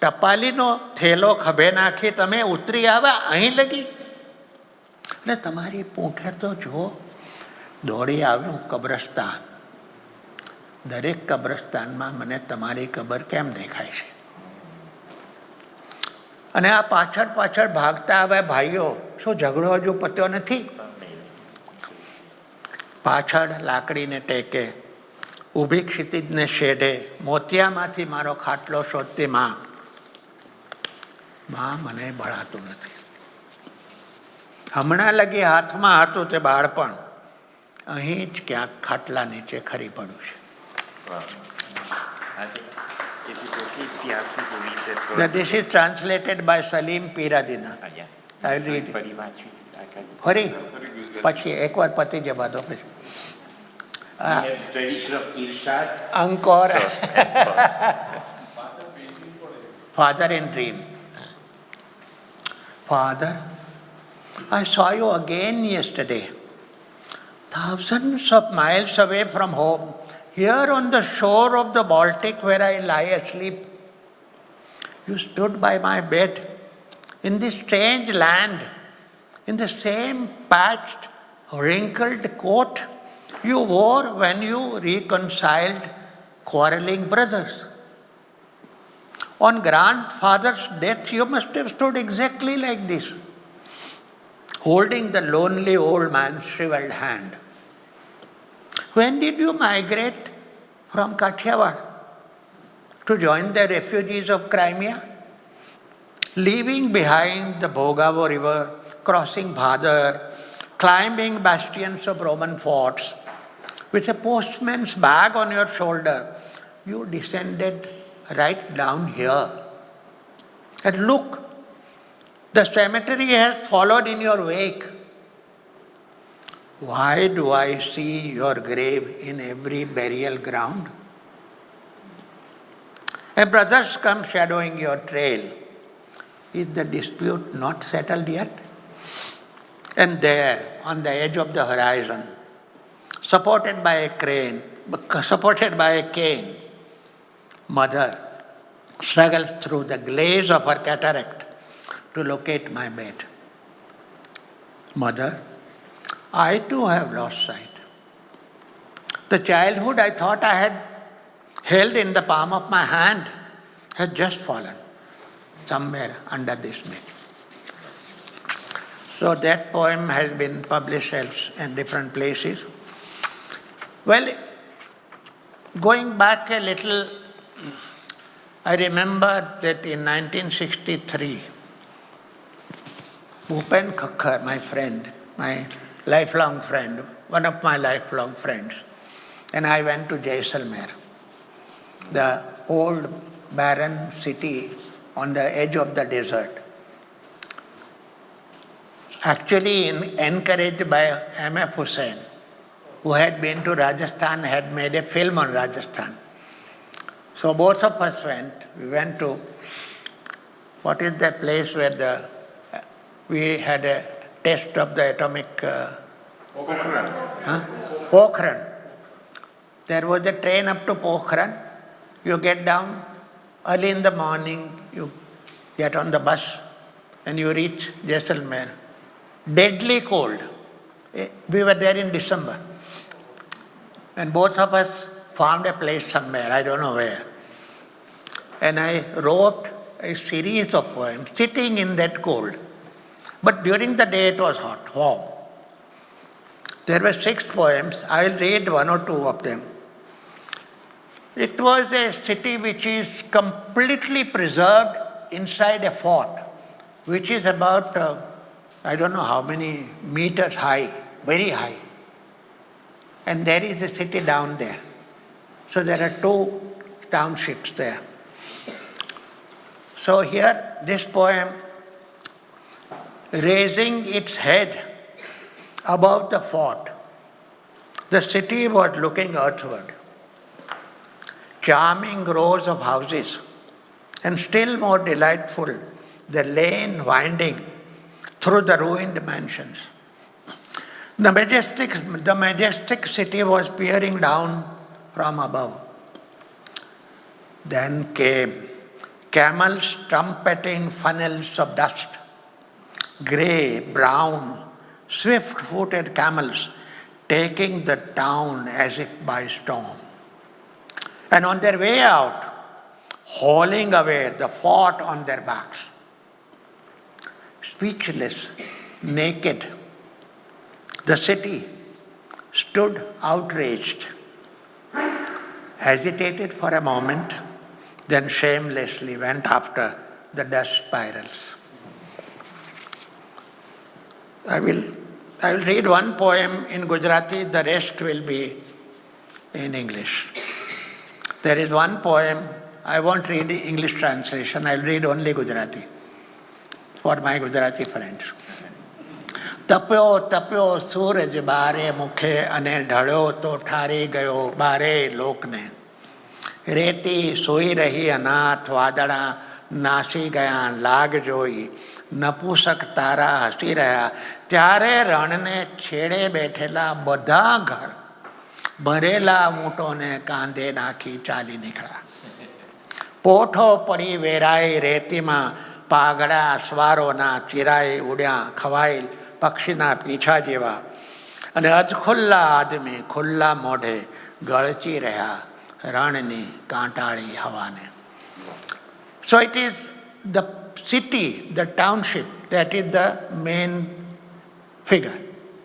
ટપાલીનો થેલો ખભે નાખી તમે ઉતરી આવ્યા અહીં લગી. એટલે તમારી પૂંઠે તો જો દોડી આવ્યું કબ્રસ્તાન. દરેક કબ્રસ્તાનમાં મને તમારી કબર કેમ દેખાય છે? અને આ પાછળ પાછળ ભાગતા આવ્યા ભાઈઓ, શું ઝઘડો હજુ પત્યો નથી? પાછળ લાકડીને ટેકે ઊભી ક્ષિતિજને શેઢે મોતિયામાંથી મારો ખાટલો શોધતી માં. માં મને ભળાતું નથી. હમણાં લગી હાથમાં હતું તે બાળપણ, અહીં જ ક્યાંક ખાટલા નીચે ખરી પડ્યું છે. This is translated by Salim Piradina. I will read it. ફરી પછી એકવાર પતી જવા દો પછી. Angkor. Father in dream. Father, I saw you again yesterday. Thousands of miles away from home, here on the shore of the Baltic where I lie asleep. You stood by my bed in this strange land, in the same patched, wrinkled coat you wore when you reconciled quarreling brothers. On grandfather's death, you must have stood exactly like this, holding the lonely old man's shriveled hand. When did you migrate from Kathiawar to join the refugees of Crimea, leaving behind the Bhogavo river, crossing Bhadar, climbing bastions of Roman forts? With a postman's bag on your shoulder, you descended right down here. And look, the cemetery has followed in your wake. Why do I see your grave in every burial ground? A brothers come shadowing your trail. Is the dispute not settled yet? And there, on the edge of the horizon, supported by a cane, mother struggles through the glaze of her cataract to locate my bed. Mother, I too have lost sight. The childhood I thought I had held in the palm of my hand has just fallen somewhere under this bed. So that poem has been published in different places. Well, going back a little, I remember that in 1963, Bhupen Khakkar, my friend, my lifelong friend, one of my lifelong friends, and I went to Jaisalmer, the old barren city on the edge of the desert. Actually encouraged by M.F. Hussain, who had been to Rajasthan, had made a film on Rajasthan. So both of us went. We went to, what is that place where we had a test of the atomic... Pokhran. There was a train up to Pokhran. You get down early in the morning, you get on the bus and you reach Jaisalmer. Deadly cold. We were there in December. And both of us found a place somewhere, I don't know where. And I wrote a series of poems sitting in that cold. But during the day it was hot, warm. There were 6 poems. I will read 1 or 2 of them. It was a city which is completely preserved inside a fort, which is about, I don't know how many meters high, very high. And there is a city down there. So there are 2 townships there. So here, this poem, raising its head above the fort, the city was looking earthward. Charming rows of houses, and still more delightful, the lane winding through the ruined mansions. The majestic city was peering down from above. Then came camels trumpeting funnels of dust, grey, brown, swift-footed camels taking the town as if by storm. And on their way out, hauling away the fort on their backs. Speechless, naked, the city stood outraged, hesitated for a moment, then shamelessly went after the dust spirals. I will read 1 poem in Gujarati, the rest will be in English. There is 1 poem, I won't read the English translation, I'll read only Gujarati for my Gujarati friends. Tapyo tapyo suraj bare mukhe ane dhadyo to thari gayo bare lokne. Reti soi rahi anath vadada nasi gaya lag joi. નપુસક તારા હસી રહ્યા ત્યારે રણને છેડે બેઠેલા બધા ઘર ભરેલા ઊંટોને કાંધે નાખી ચાલી નીકળ્યા. પોઠો પડી વેરાઈ રેતીમાં પાઘડા સ્વારોના ચિરાઈ ઉડ્યા ખવાયેલ પક્ષીના પીછા જેવા અને અજખુલ્લા આદમી ખુલ્લા મોઢે ગળચી રહ્યા રણની કાંટાળી હવાને. So it is the city, the township, that is the main figure,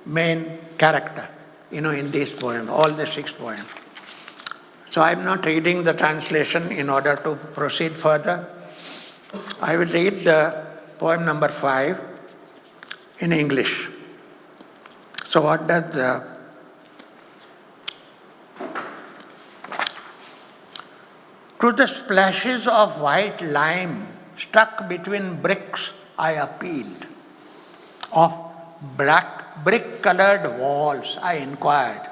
main character, in this poem, all the 6 poems. So I am not reading the translation in order to proceed further. I will read the poem number 5 in English. So what does the to the splashes of white lime stuck between bricks I appealed. Of brick-colored walls I inquired.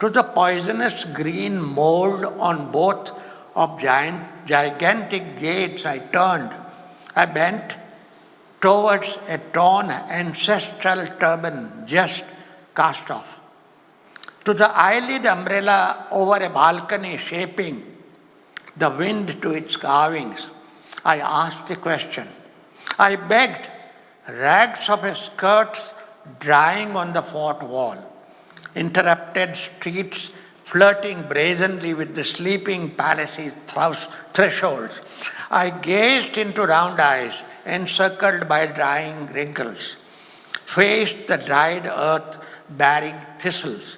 To the poisonous green mold on both of gigantic gates I turned. I bent towards a torn ancestral turban just cast off. To the eyelid umbrella over a balcony shaping the wind to its carvings, I asked a question. I begged rags of a skirt's drying on the fort wall, interrupted streets flirting brazenly with the sleeping palace's thresholds. I gazed into round eyes encircled by drying wrinkles, faced the dried earth bearing thistles.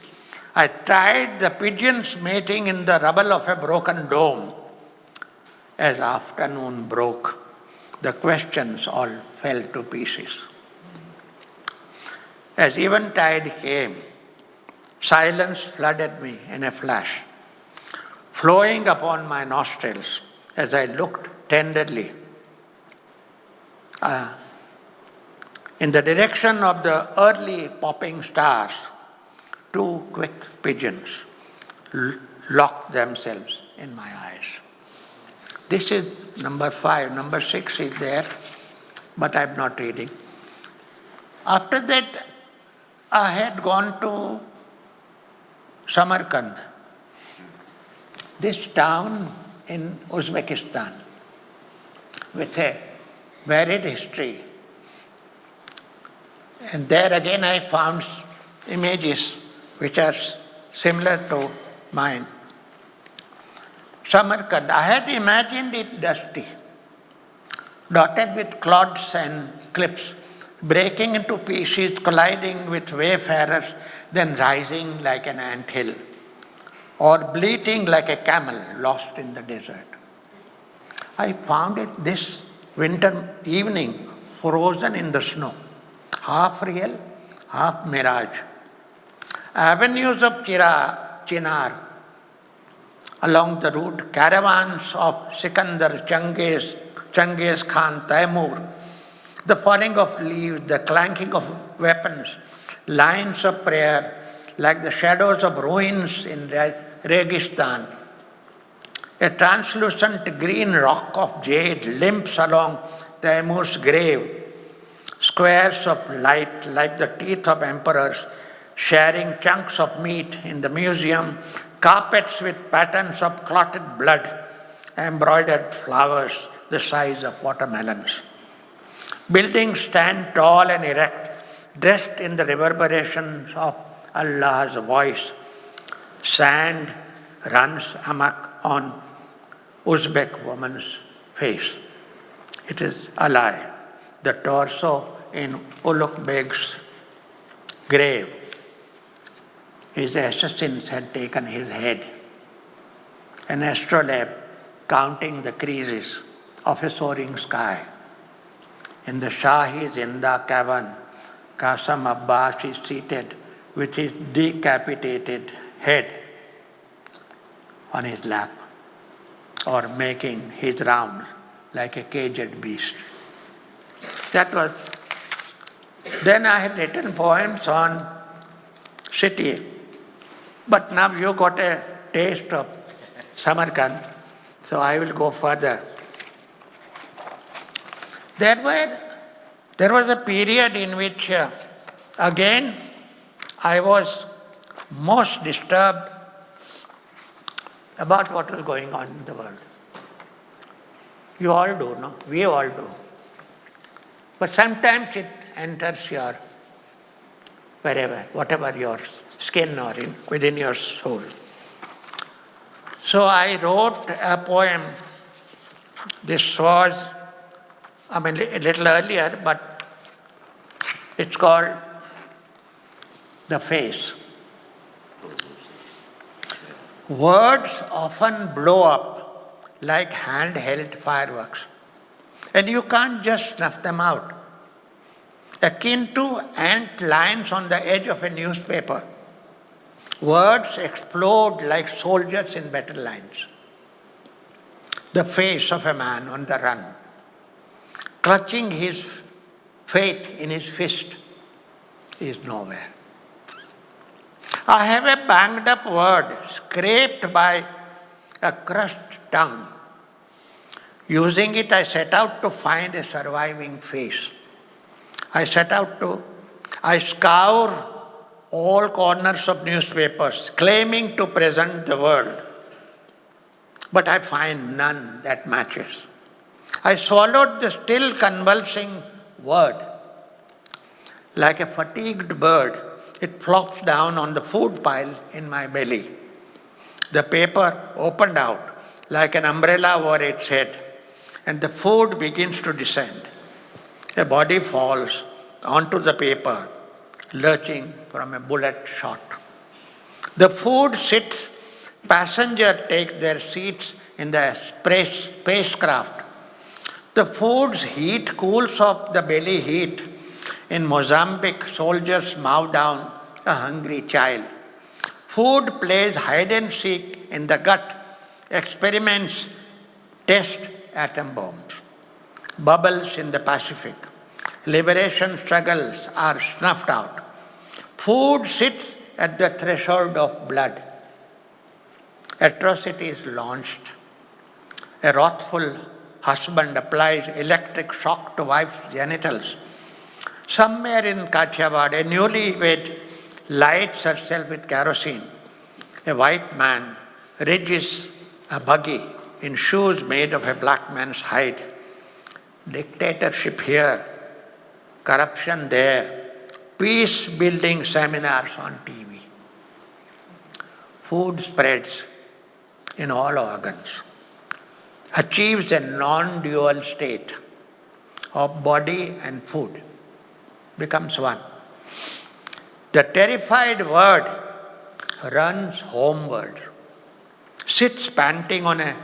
I tried the pigeons mating in the rubble of a broken dome. As afternoon broke, the questions all fell to pieces. As eventide came, silence flooded me in a flash, flowing upon my nostrils as I looked tenderly in the direction of the early popping stars. Two quick pigeons locked themselves in my eyes. This is number 5. Number 6 is there, but I'm not reading. After that, I had gone to Samarkand, this town in Uzbekistan, with a varied history. And there again I found images which are similar to mine. Samarkand, I had imagined it dusty, dotted with clods and cliffs, breaking into pieces, colliding with wayfarers, then rising like an anthill, or bleating like a camel lost in the desert. I found it this winter evening frozen in the snow, half real, half mirage. Avenues of chinar along the route, caravans of Sikandar, Changiz Khan, Taimur, the falling of leaves, the clanking of weapons, lines of prayer like the shadows of ruins in Registan. A translucent green rock of jade limps along Taimur's grave, squares of light like the teeth of emperors, sharing chunks of meat in the museum, carpets with patterns of clotted blood, embroidered flowers the size of watermelons. Buildings stand tall and erect, dressed in the reverberations of Allah's voice. Sand runs amok on Uzbek woman's face. It is a lie. The torso in Ulugh Beg's grave, his assassins had taken his head. An astrolabe counting the creases of a soaring sky. In the Shahi Zinda cavern, Qasim Abbas is seated with his decapitated head on his lap, or making his rounds like a caged beast. That was. Then I had written poems on city, but now you got a taste of Samarkand, so I will go further. There was a period in which, again, I was most disturbed about what was going on in the world. You all do, no? We all do. But sometimes it enters your wherever, whatever your skin or within your soul. So I wrote a poem. This was, a little earlier, but it's called The Face. Words often blow up like handheld fireworks, and you can't just snuff them out. Akin to ant lines on the edge of a newspaper, words explode like soldiers in battle lines. The face of a man on the run, clutching his fate in his fist, is nowhere. I have a banged up word scraped by a crushed tongue. Using it, I set out to find a surviving face. I scour all corners of newspapers, claiming to present the world. But I find none that matches. I swallowed the still convulsing word. Like a fatigued bird, it flops down on the food pile in my belly. The paper opened out like an umbrella over its head, and the food begins to descend. A body falls onto the paper, lurching from a bullet shot. The food sits, passengers take their seats in the spacecraft. The food's heat cools off the belly heat. In Mozambique, soldiers mow down a hungry child. Food plays hide and seek in the gut. Experiments test atom bombs. Bubbles in the Pacific. Liberation struggles are snuffed out. Food sits at the threshold of blood. Atrocity is launched. A wrathful husband applies electric shock to wife's genitals. Somewhere in Kathiawad, a newlywed lights herself with kerosene. A white man ridges a buggy in shoes made of a black man's hide. Dictatorship here, corruption there, peace-building seminars on TV. Food spreads in all organs, achieves a non-dual state of body and food, becomes one. The terrified word runs homeward, sits panting on a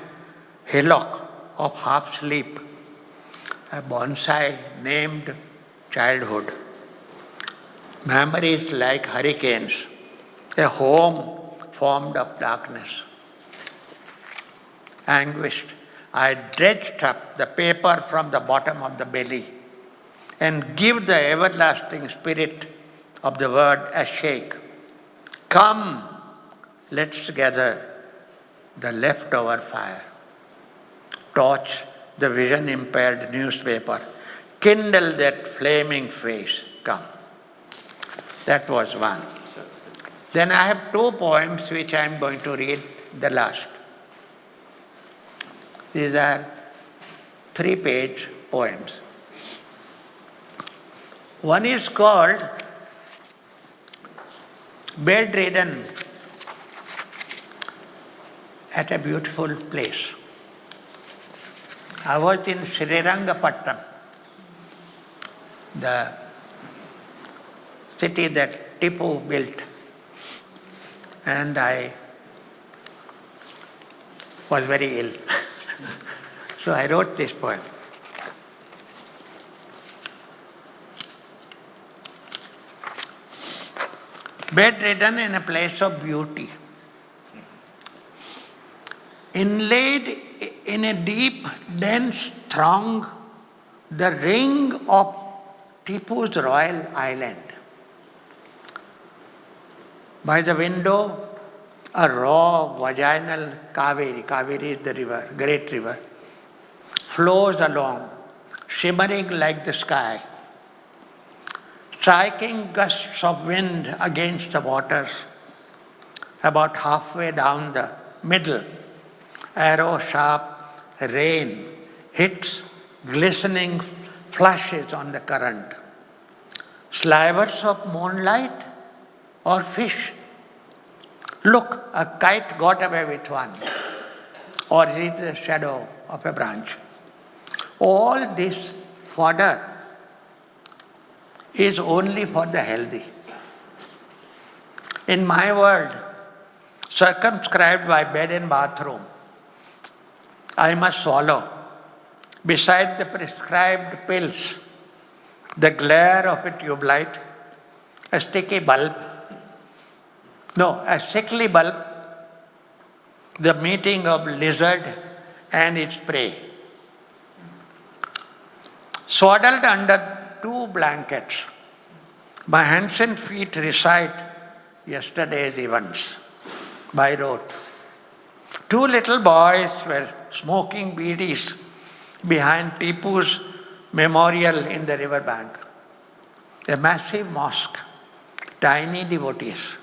hillock of half sleep, a bonsai named childhood. Memories like hurricanes, a home formed of darkness. Anguished, I dredged up the paper from the bottom of the belly and give the everlasting spirit of the word a shake. Come, let's gather the leftover fire. Torch the vision-impaired newspaper. Kindle that flaming face. Come. That was one. Then I have two poems which I am going to read, the last. These are 3-page poems. One is called Bedridden at a Beautiful Place. I was in Srirangapatnam, the city that Tipu built, and I was very ill. So I wrote this poem. Bedridden in a place of beauty, inlaid in a deep, dense throng, the ring of Tipu's royal island. By the window, a raw, vaginal Kaveri, Kaveri is the river, great river, flows along, shimmering like the sky, striking gusts of wind against the waters. About halfway down the middle, arrow-sharp rain hits glistening flashes on the current. Slivers of moonlight or fish? Look, a kite got away with one. Or is it the shadow of a branch? All this fodder is only for the healthy. In my world, circumscribed by bed and bathroom, I must swallow, beside the prescribed pills, the glare of a tube light, a sticky bulb, a sickly bulb, the meeting of lizard and its prey. Swaddled under 2 blankets, my hands and feet recite yesterday's events by rote. 2 little boys were smoking beedies behind Tipu's memorial in the river bank. A massive mosque, tiny devotees,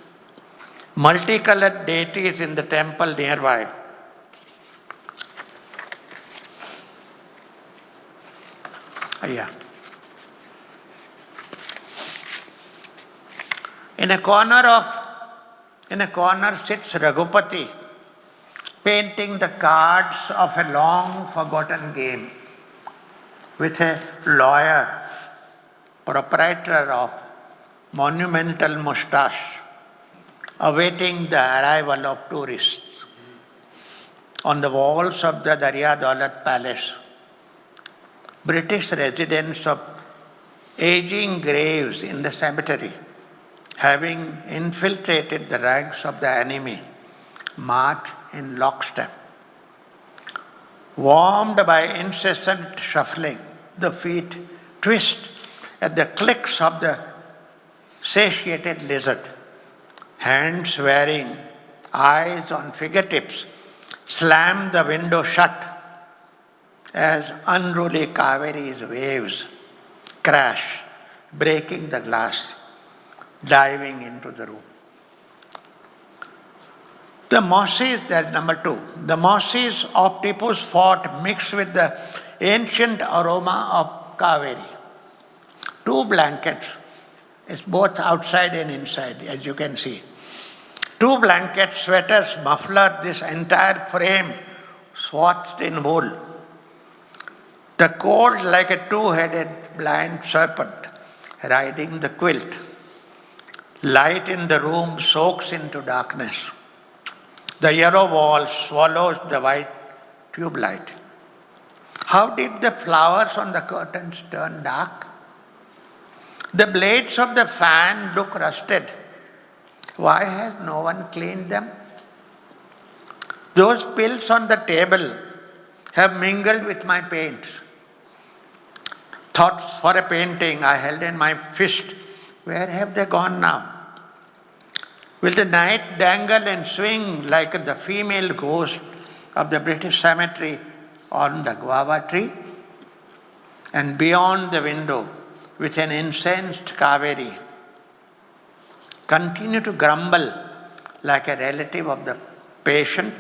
multicolored deities in the temple nearby. In a corner sits Raghupati, painting the cards of a long forgotten game with a lawyer, proprietor of monumental moustache, awaiting the arrival of tourists. On the walls of the Darya Daulat Palace, British residents of aging graves in the cemetery, having infiltrated the ranks of the enemy, march in lockstep. Warmed by incessant shuffling, the feet twist at the clicks of the satiated lizard. Hands wearing eyes on fingertips slam the window shut as unruly Kaveri's waves crash, breaking the glass, diving into the room. The mosses, that's number 2. The mosses of Tipu's fort mixed with the ancient aroma of Kaveri. 2 blankets, it's both outside and inside, as you can see. 2 blankets, sweaters, muffler, this entire frame swathed in wool. The cold like a 2-headed blind serpent riding the quilt. Light in the room soaks into darkness. The yellow wall swallows the white tube light. How did the flowers on the curtains turn dark? The blades of the fan look rusted. Why has no one cleaned them? Those pills on the table have mingled with my paints. Thoughts for a painting I held in my fist. Where have they gone now? Will the night dangle and swing like the female ghost of the British cemetery on the guava tree? And beyond the window, with an incensed Kaveri, continue to grumble like a relative of the patient,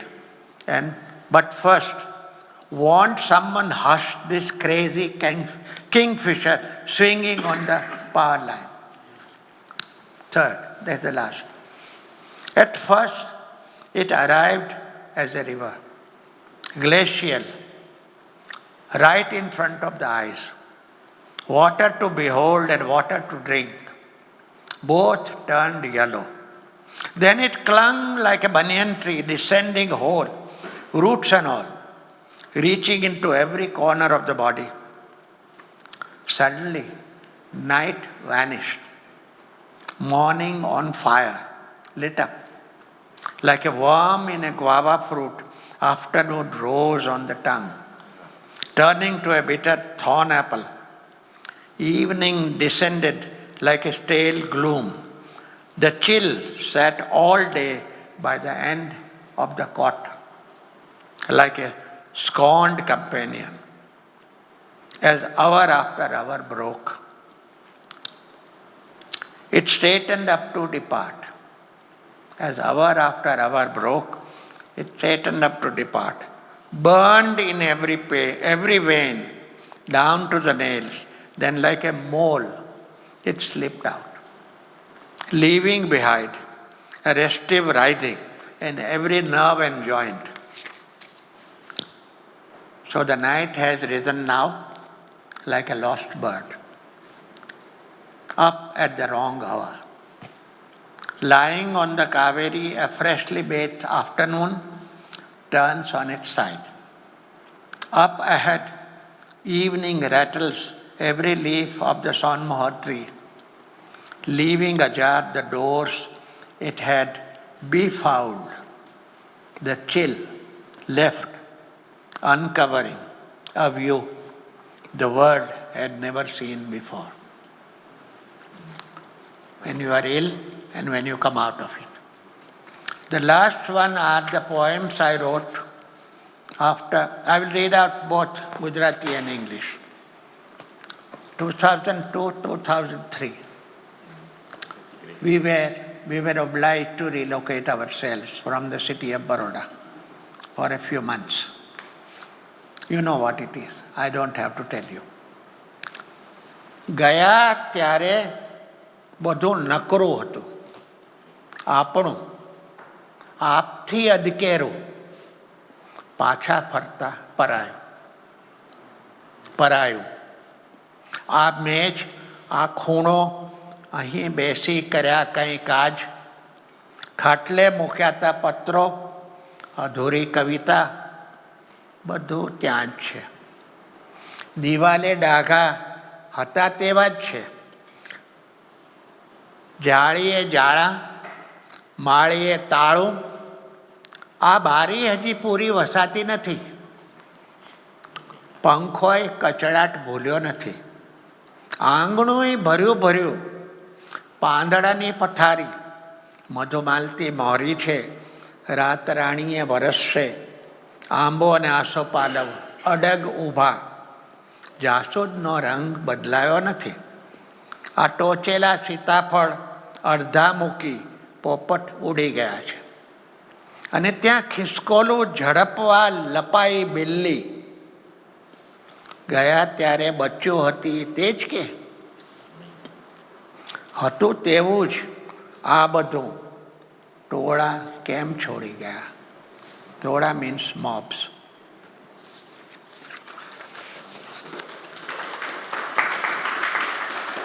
but first want someone hush this crazy kingfisher swinging on the power line. Third, that's the last. At first, it arrived as a river, glacial, right in front of the eyes. Water to behold and water to drink. Both turned yellow. Then it clung like a banyan tree, descending whole, roots and all, reaching into every corner of the body. Suddenly, night vanished. Morning on fire, lit up. Like a worm in a guava fruit, afternoon rose on the tongue, turning to a bitter thorn apple. Evening descended like a stale gloom. The chill sat all day by the end of the cot, like a scorned companion. As hour after hour broke, it straightened up to depart. As hour after hour broke, it straightened up to depart. Burned in every vein, down to the nails. Then like a mole, it slipped out, leaving behind a restive writhing in every nerve and joint. So the night has risen now like a lost bird, up at the wrong hour. Lying on the Kaveri, a freshly bathed afternoon turns on its side. Up ahead, evening rattles every leaf of the sonmohar tree, leaving ajar the doors it had befouled. The chill left, uncovering a view the world had never seen before. When you are ill and when you come out of it. The last one are the poems I wrote after. I will read out both Gujarati and English. 2002, 2003. We were obliged to relocate ourselves from the city of Baroda for a few months. You know what it is. I don't have to tell you. ગયા ત્યારે બધું નકરું હતું. આપણું આપથી અદકેરું પાછા ફરતા પરાયું. આ મેજ, આ ખૂણો, અહીં બેસી કર્યા કંઈ કાજ, ખાટલે મૂક્યાતા પત્રો, અધૂરી કવિતા, બધું ત્યાં જ છે. દિવાલે ડાઘા હતા તેવા જ છે. જાળીએ જાળા, માળીએ તાળું. આ બારી હજી પૂરી વસાતી નથી. પંખોય કચડાટ ભૂલ્યો નથી. આંગણુંય ભર્યું. પાંદડાની પથારી, મધુમાલતી મોરી છે. રાત રાણીએ વરસશે. આંબો અને આસોપાલવ અડગ ઊભા. જાસૂદનો રંગ બદલાયો નથી. આ ટોચેલા સીતાફળ અડધા મૂકી પોપટ ઉડી ગયા છે. અને ત્યાં ખિસકોલું ઝડપવા લપાઈ બિલ્લી. ગયા ત્યારે બચ્ચું હતી તે જ કે હતું તેવું જ આ બધું. ટોળા કેમ છોડી ગયા? ટોળા means મોબ્સ.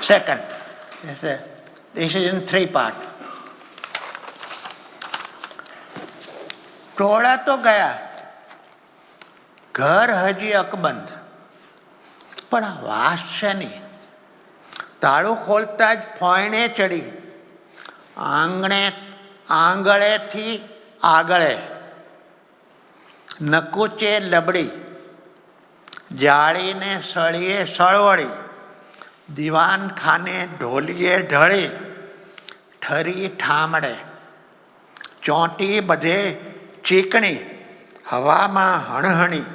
Second, this is in 3 parts. ટોળા તો ગયા, ઘર હજી અકબંધ, પણ વાસ છે નહીં. તાળું ખોલતા જ ફોયણે ચડી, આંગળેથી આગળે, નકુચે લબડી, જાળીને સળીએ સળવળી, દીવાન ખાને ઢોલીએ ઢળી, ઠરી ઠામડે, ચોંટી બધે ચીકણી, હવામાં હણહણી.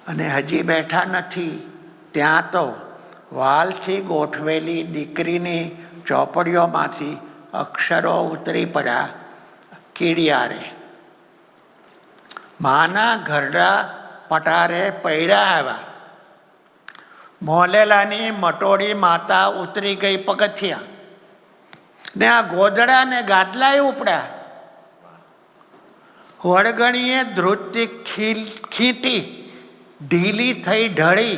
અને હજી બેઠા નથી ત્યાં તો વાલથી ગોઠવેલી દીકરીની ચોપડીઓમાંથી અક્ષરો ઉતરી પડ્યા કીડિયારે. માના ઘરડા પટારે પૈડા આવ્યા. મોલેલાની મટોડી માતા ઉતરી ગઈ પગથિયા. ને આ ગોદડા ને ગાદલાય ઉપડ્યા. વળગણીએ ધ્રુજતી ખીટી ઢીલી થઈ ઢળી.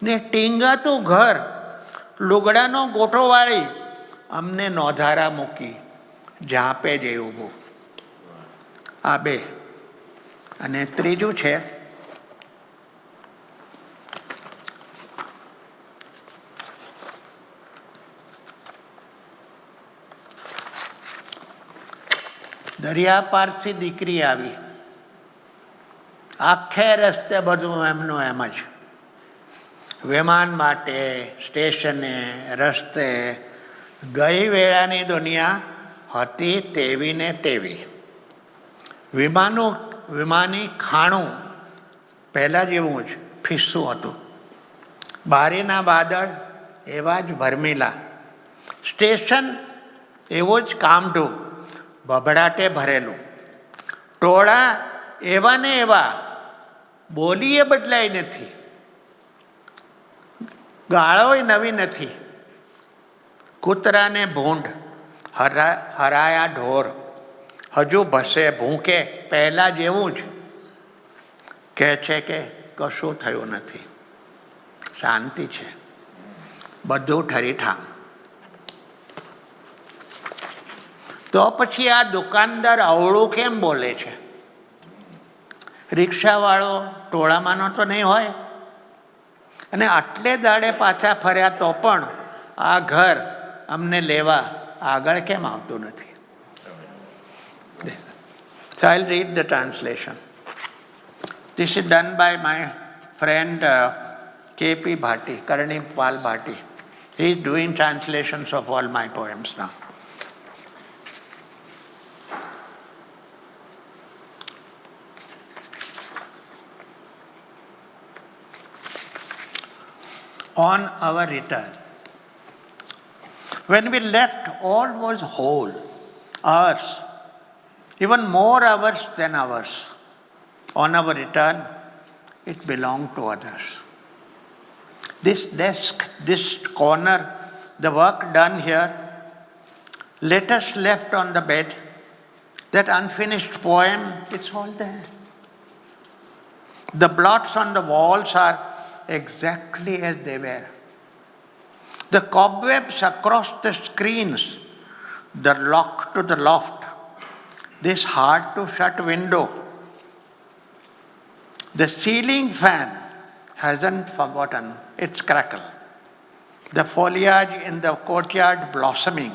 ને ટીંગાતું ઘર લુગડાનો ગોઠો વાળી અમને નોધારા મૂકી ઝાંપે જઈ ઊભું. આ 2. અને ત્રીજું છે દરિયા પારથી દીકરી આવી. આખે રસ્તે બધું એમનું એમ જ. વિમાન માટે સ્ટેશને રસ્તે ગઈ વેળાની દુનિયા હતી તેવી ને તેવી. વિમાની ખાણું પહેલાં જેવું જ ફિસ્સું હતું. બારીના વાદળ એવા જ ભરમીલા. સ્ટેશન એવો જ કામઢું ભભડાટે ભરેલું. ટોળા એવા ને એવા, બોલીએ બદલાઈ નથી, ગાળોય નવી નથી. કૂતરાને ભૂંડ, હરાયા ઢોર, હજુ ભસે ભૂંકે પહેલાં જેવું જ. કહે છે કે કશું થયું નથી, શાંતિ છે, બધું ઠરીઠામ. તો પછી આ દુકાનદાર અવળું કેમ બોલે છે? રિક્ષાવાળો ટોળામાંનો તો નહીં હોય. અને આટલે દાડે પાછા ફર્યા તો પણ આ ઘર અમને લેવા આગળ કેમ આવતું નથી? So I'll read the translation. This is done by my friend K.P. Bhatti, Karnipal Bhatti. He is doing translations of all my poems now. On our return, when we left, all was whole, ours, even more ours than ours. On our return, it belonged to others. This desk, this corner, the work done here, letters left on the bed, that unfinished poem, it's all there. The blots on the walls are exactly as they were. The cobwebs across the screens, the lock to the loft, this hard-to-shut window, the ceiling fan hasn't forgotten its crackle. The foliage in the courtyard blossoming,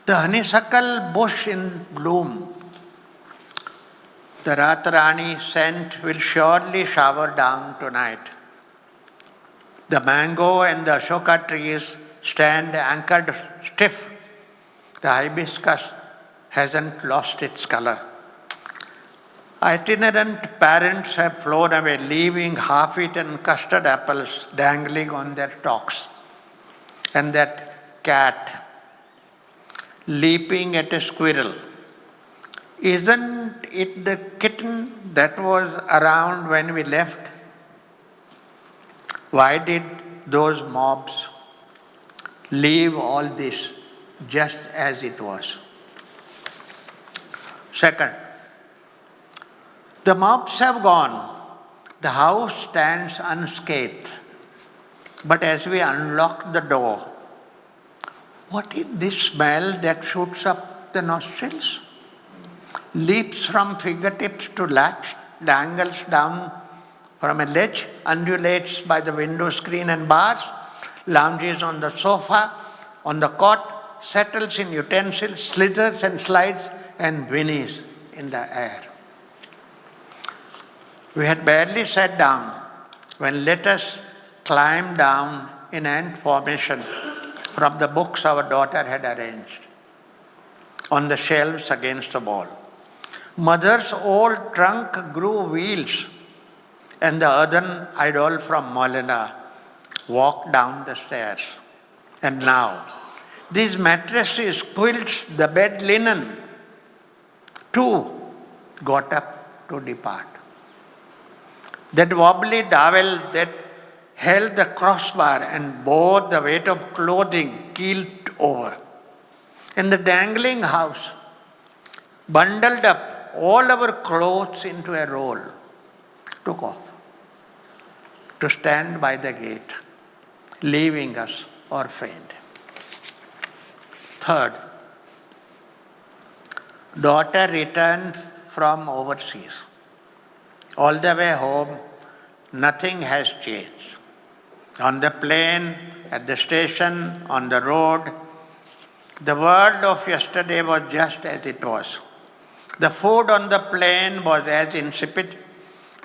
the honeysuckle bush in bloom. The Ratarani scent will surely shower down tonight. The mango and the ashoka trees stand anchored stiff. The hibiscus hasn't lost its color. Itinerant parents have flown away, leaving half-eaten custard apples dangling on their stalks. And that cat leaping at a squirrel. Isn't it the kitten that was around when we left? Why did those mobs leave all this just as it was? Second, the mobs have gone. The house stands unscathed. But as we unlock the door, what is this smell that shoots up the nostrils? Leaps from fingertips to latch, dangles down from a ledge, undulates by the window screen and bars, lounges on the sofa, on the cot, settles in utensils, slithers and slides, and whinnies in the air. We had barely sat down when letters climbed down in ant formation from the books our daughter had arranged on the shelves against the wall. Mother's old trunk grew wheels, and the earthen idol from Molina walked down the stairs. And now, these mattresses, quilts, the bed linen, too got up to depart. That wobbly dowel that held the crossbar and bore the weight of clothing keeled over. And the dangling house bundled up all our clothes into a roll, took off to stand by the gate, leaving us orphaned. Third, daughter returned from overseas. All the way home, nothing has changed. On the plane, at the station, on the road, the world of yesterday was just as it was. The food on the plane was as insipid,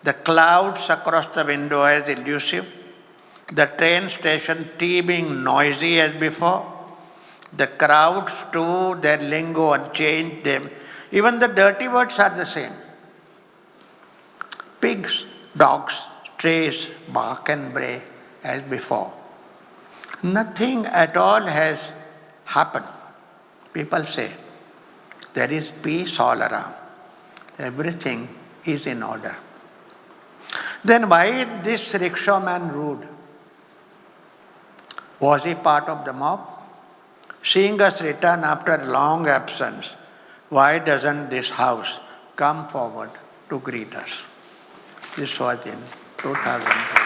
the clouds across the window as elusive, the train station teeming noisy as before, the crowds too, their lingo unchanged them. Even the dirty words are the same. Pigs, dogs, strays, bark and bray as before. Nothing at all has happened. People say, there is peace all around. Everything is in order. Then why is this rickshaw man rude? Was he part of the mob? Seeing us return after a long absence, why doesn't this house come forward to greet us? This was in 2025.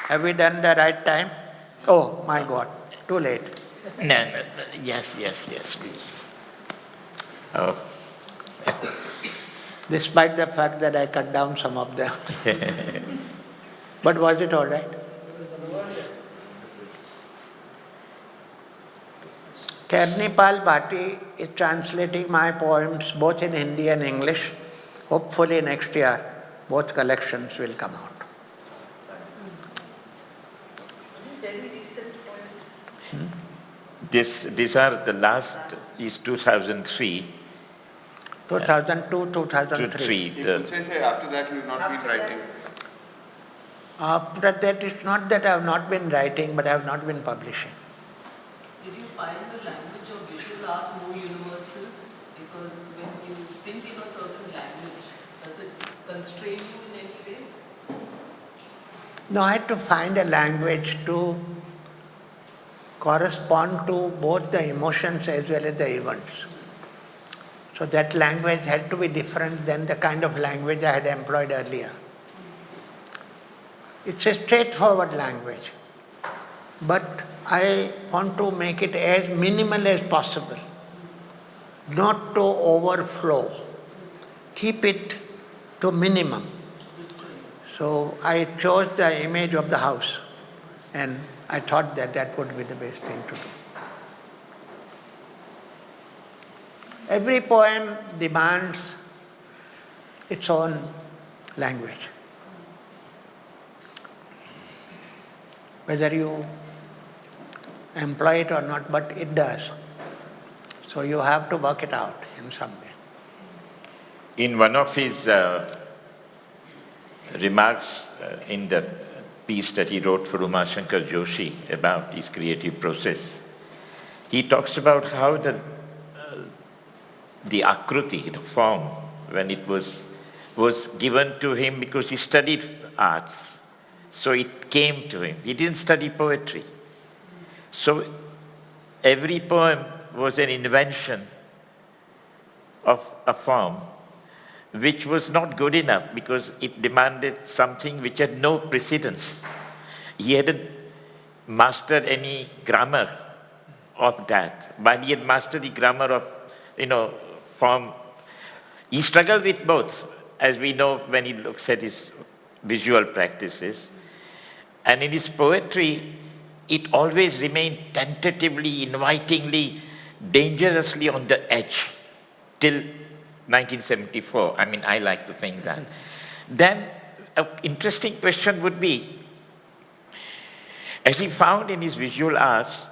Have we done the right time? Oh my God, too late. No, yes, please. Oh. Despite the fact that I cut down some of them. But was it all right? Karnipal Bhati is translating my poems both in Hindi and English. Hopefully next year, both collections will come out. These are the last, is 2003. 2002, 2003. After that you have not been writing. After that, it's not that I have not been writing, but I have not been publishing. Did you find the language of visual art more universal? Because when you think in a certain language, does it strain you in any way? No, I had to find a language to correspond to both the emotions as well as the events. So that language had to be different than the kind of language I had employed earlier. It's a straightforward language, but I want to make it as minimal as possible, not to overflow. Keep it to minimum. So I chose the image of the house, and I thought that that would be the best thing to do. Every poem demands its own language. Whether you employ it or not, but it does. So you have to work it out in some way. In one of his remarks in the piece that he wrote for Umashankar Joshi about his creative process, he talks about how the akruti, the form, when it was given to him because he studied arts. So it came to him. He didn't study poetry. So every poem was an invention of a form which was not good enough because it demanded something which had no precedence. He hadn't mastered any grammar of that. While he had mastered the grammar of, form, he struggled with both, as we know when he looks at his visual practices. And in his poetry, it always remained tentatively, invitingly, dangerously on the edge till 1974. I mean, I like to think that. Then an interesting question would be, as he found in his visual arts,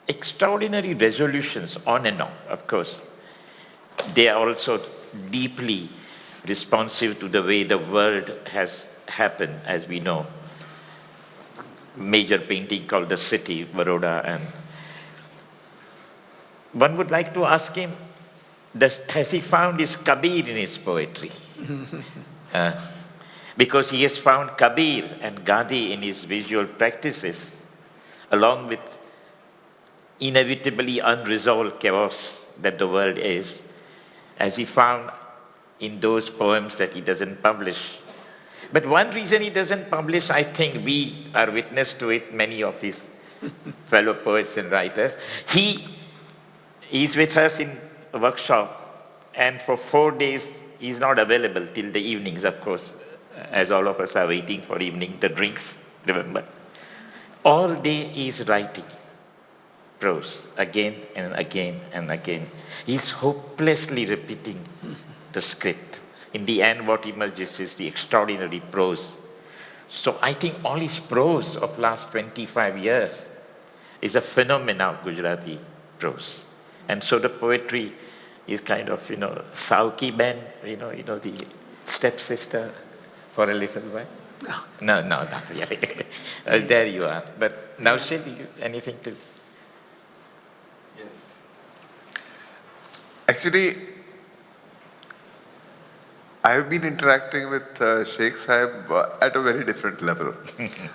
extraordinary resolutions on and off, of course. They are also deeply responsive to the way the world has happened, as we know. Major painting called The City, Baroda, and one would like to ask him, has he found his Kabir in his poetry? Because he has found Kabir and Gandhi in his visual practices, along with inevitably unresolved chaos that the world is, as he found in those poems that he doesn't publish. But one reason he doesn't publish, I think we are witness to it, many of his fellow poets and writers. He is with us in a workshop, and for 4 days he's not available till the evenings, of course, as all of us are waiting for evening, the drinks, remember. All day he's writing prose again and again and again. He's hopelessly repeating the script. In the end, what emerges is the extraordinary prose. So I think all his prose of last 25 years is a phenomena of Gujarati prose. And so the poetry is kind of, Sauki Ben, the stepsister for a little while. No, not really. There you are. But Naushil, anything to... Yes. Actually, I have been interacting with Sheikh Sahib at a very different level.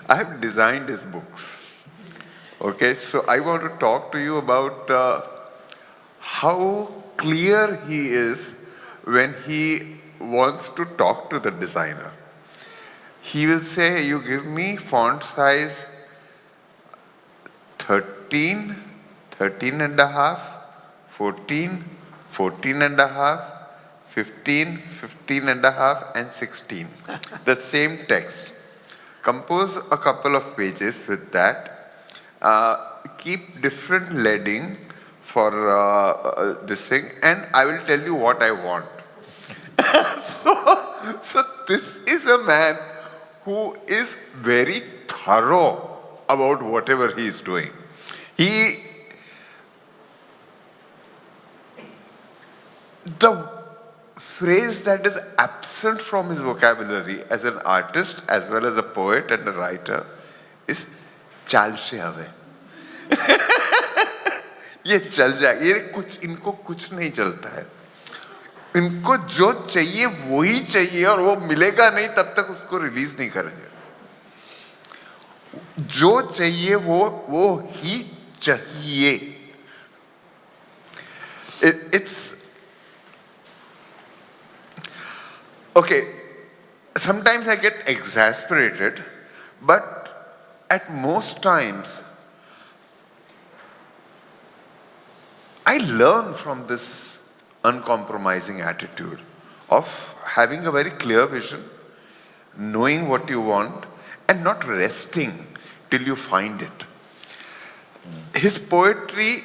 I have designed his books. Okay, so I want to talk to you about how clear he is when he wants to talk to the designer. He will say, you give me font size 13, 13 and a half, 14, 14 and a half, 15, 15 and a half, and 16. The same text. Compose a couple of pages with that. Keep different leading for this thing, and I will tell you what I want. So this is a man who is very thorough about whatever he is doing. The phrase that is absent from his vocabulary as an artist as well as a poet and a writer is chal se ave. ये चल जाएगा, ये इनको कुछ नहीं चलता है. इनको जो चाहिए वही चाहिए और वो मिलेगा नहीं तब तक उसको रिलीज नहीं करेंगे. जो चाहिए वो ही चाहिए. It's okay. Sometimes I get exasperated, but at most times I learn from this uncompromising attitude of having a very clear vision, knowing what you want, and not resting till you find it. His poetry,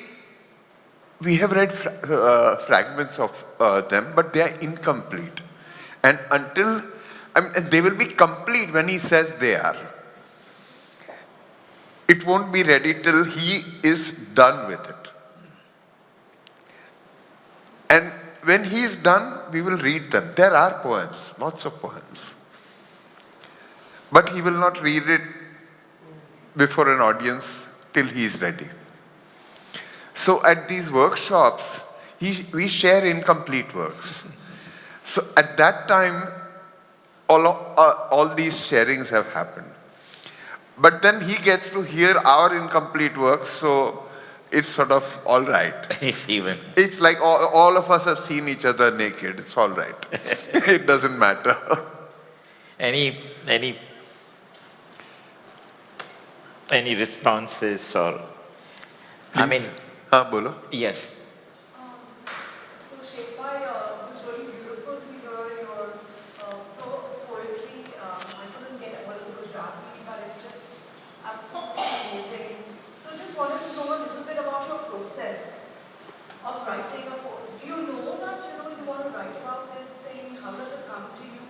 we have read fragments of them, but they are incomplete. And they will be complete when he says they are. It won't be ready till he is done with it. And when he is done, we will read them. There are poems, lots of poems. But he will not read it before an audience till he is ready. So at these workshops, we share incomplete works. So at that time, all these sharings have happened. But then he gets to hear our incomplete works, so it's sort of all right. Even. It's like all of us have seen each other naked. It's all right. It doesn't matter. Any responses or, I mean, Bolo. yes. So Sheikh Bhai, it was really beautiful to hear your poetry. I couldn't get all of the Gujarati, but it's just absolutely amazing. So just wanted to know a little bit about your process of writing a poem. Do you know that you want to write about this thing? How does it come to you?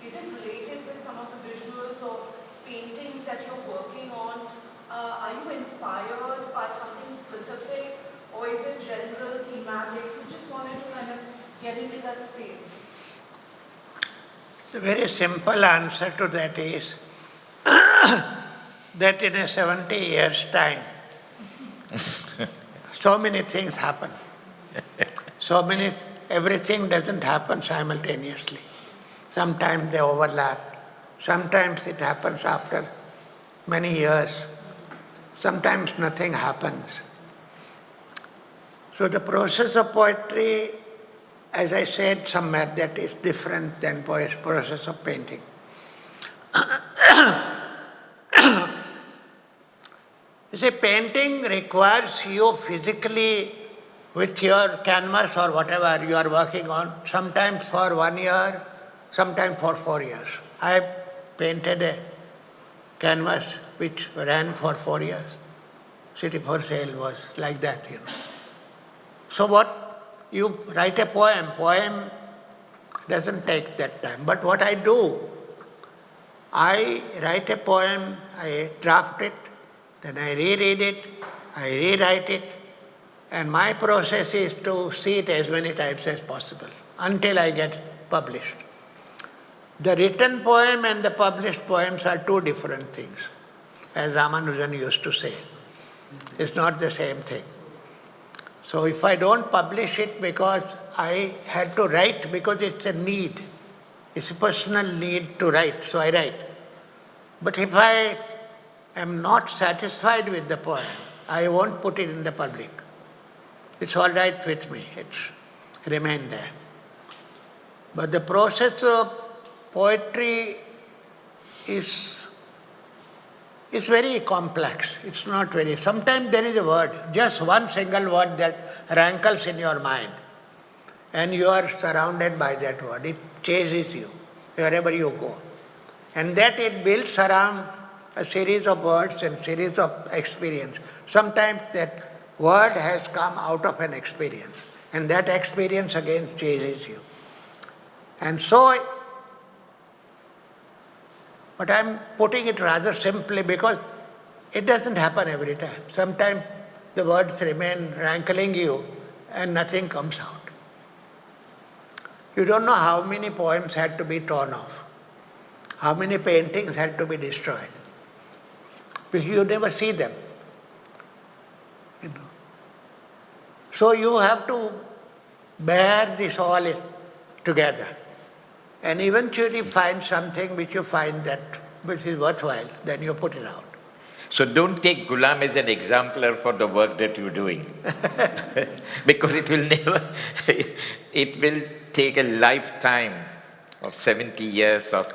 Is it related with some of the visuals or paintings that you're working on? Are you inspired by something specific, or is it general, thematic? So just wanted to kind of get into that space. The very simple answer to that is that in a 70 years' time, so many things happen. Everything doesn't happen simultaneously. Sometimes they overlap. Sometimes it happens after many years. Sometimes nothing happens. So the process of poetry, as I said somewhere, that is different than process of painting. You see, painting requires you physically with your canvas or whatever you are working on, sometimes for 1 year, sometimes for 4 years. I painted a canvas which ran for 4 years. City for Sale was like that, So what you write a poem doesn't take that time. But what I do, I write a poem, I draft it, then I reread it, I rewrite it, and my process is to see it as many times as possible until I get published. The written poem and the published poems are two different things, as Ramanujan used to say. It's not the same thing. So if I don't publish it because I had to write, because it's a need, it's a personal need to write, so I write. But if I am not satisfied with the poem, I won't put it in the public. It's all right with me, it's remain there. But the process of poetry is very complex. It's not very, sometimes there is a word, just one single word that rankles in your mind, and you are surrounded by that word. It chases you wherever you go. And that it builds around a series of words and series of experience. Sometimes that word has come out of an experience, and that experience again chases you. And so, but I'm putting it rather simply because it doesn't happen every time. Sometimes the words remain rankling you and nothing comes out. You don't know how many poems had to be torn off, how many paintings had to be destroyed, because you never see them. So you have to bear this all together. And eventually find something which you find that which is worthwhile, then you put it out. So don't take Gulam as an exemplar for the work that you're doing. Because it will never, it will take a lifetime of 70 years of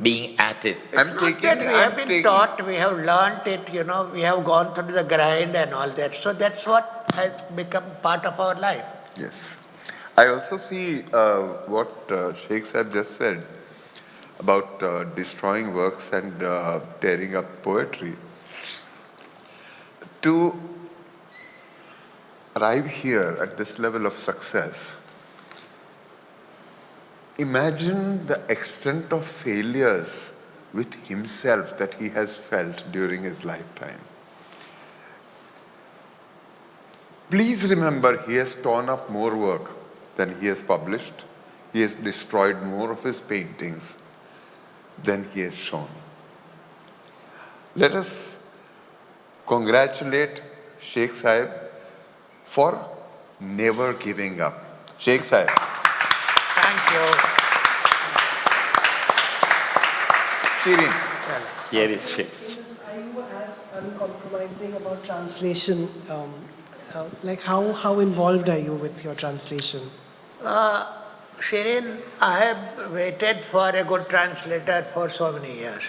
being at it. We have been taught, we have learnt it, we have gone through the grind and all that. So that's what has become part of our life. Yes. I also see what Sheikh Sahib just said about destroying works and tearing up poetry. To arrive here at this level of success, imagine the extent of failures with himself that he has felt during his lifetime. Please remember, he has torn up more work than he has published. He has destroyed more of his paintings than he has shown. Let us congratulate Sheikh Sahib for never giving up. Sheikh Sahib. Thank you. Shirin. Here is Sheikh. Are you as uncompromising about translation? Like how involved are you with your translation? Shirin, I have waited for a good translator for so many years.